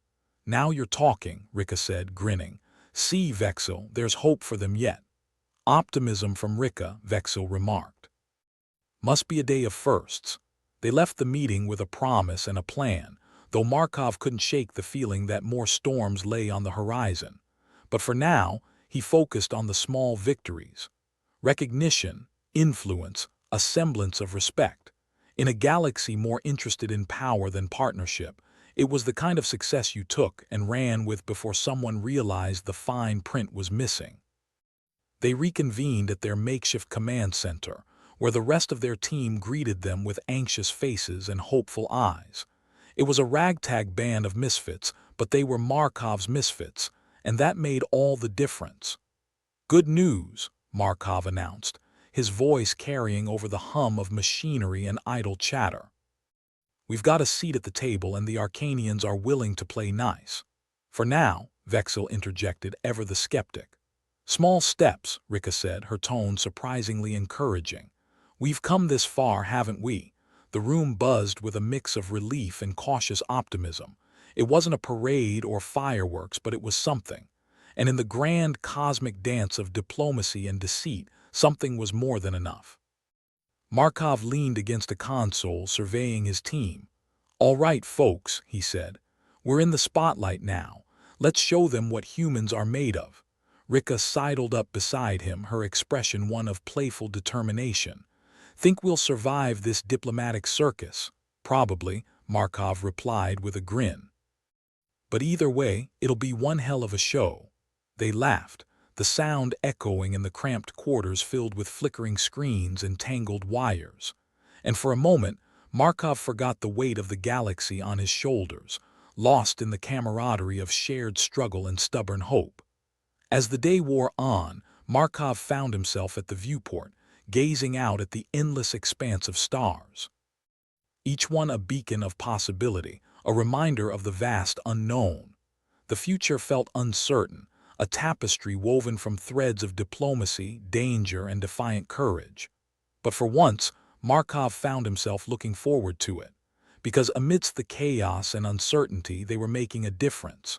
Now you're talking, Rika said, grinning. See, Vexil, there's hope for them yet. Optimism from Rika, Vexil remarked. Must be a day of firsts. They left the meeting with a promise and a plan, though Markov couldn't shake the feeling that more storms lay on the horizon. But for now, he focused on the small victories. Recognition, influence, a semblance of respect. In a galaxy more interested in power than partnership, it was the kind of success you took and ran with before someone realized the fine print was missing. They reconvened at their makeshift command center, where the rest of their team greeted them with anxious faces and hopeful eyes. It was a ragtag band of misfits, but they were Markov's misfits, and that made all the difference. "Good news," Markov announced, his voice carrying over the hum of machinery and idle chatter. "We've got a seat at the table and the Arcanians are willing to play nice." "For now," Vexil interjected, ever the skeptic. "Small steps," Rika said, her tone surprisingly encouraging. "We've come this far, haven't we?" The room buzzed with a mix of relief and cautious optimism. It wasn't a parade or fireworks, but it was something. And in the grand cosmic dance of diplomacy and deceit, something was more than enough. Markov leaned against a console, surveying his team. "All right, folks," he said. "We're in the spotlight now. Let's show them what humans are made of." Rika sidled up beside him, her expression one of playful determination. "Think we'll survive this diplomatic circus?" "Probably," Markov replied with a grin. "But either way, it'll be one hell of a show." They laughed, the sound echoing in the cramped quarters filled with flickering screens and tangled wires. And for a moment, Markov forgot the weight of the galaxy on his shoulders, lost in the camaraderie of shared struggle and stubborn hope. As the day wore on, Markov found himself at the viewport, gazing out at the endless expanse of stars. Each one a beacon of possibility, a reminder of the vast unknown. The future felt uncertain, a tapestry woven from threads of diplomacy, danger, and defiant courage. But for once, Markov found himself looking forward to it, because amidst the chaos and uncertainty they were making a difference.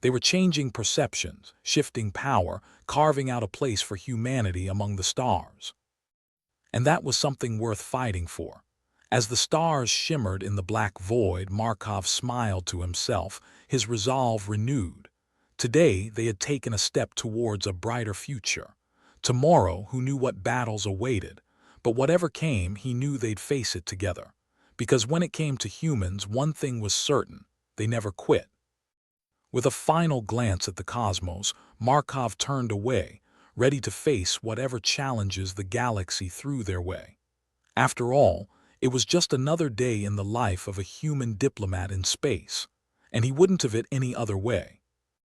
They were changing perceptions, shifting power, carving out a place for humanity among the stars. And that was something worth fighting for. As the stars shimmered in the black void, Markov smiled to himself, his resolve renewed. Today they had taken a step towards a brighter future. Tomorrow, who knew what battles awaited? But whatever came, he knew they'd face it together. Because when it came to humans, one thing was certain: they never quit. With a final glance at the cosmos, Markov turned away, ready to face whatever challenges the galaxy threw their way. After all, it was just another day in the life of a human diplomat in space, and he wouldn't have it any other way.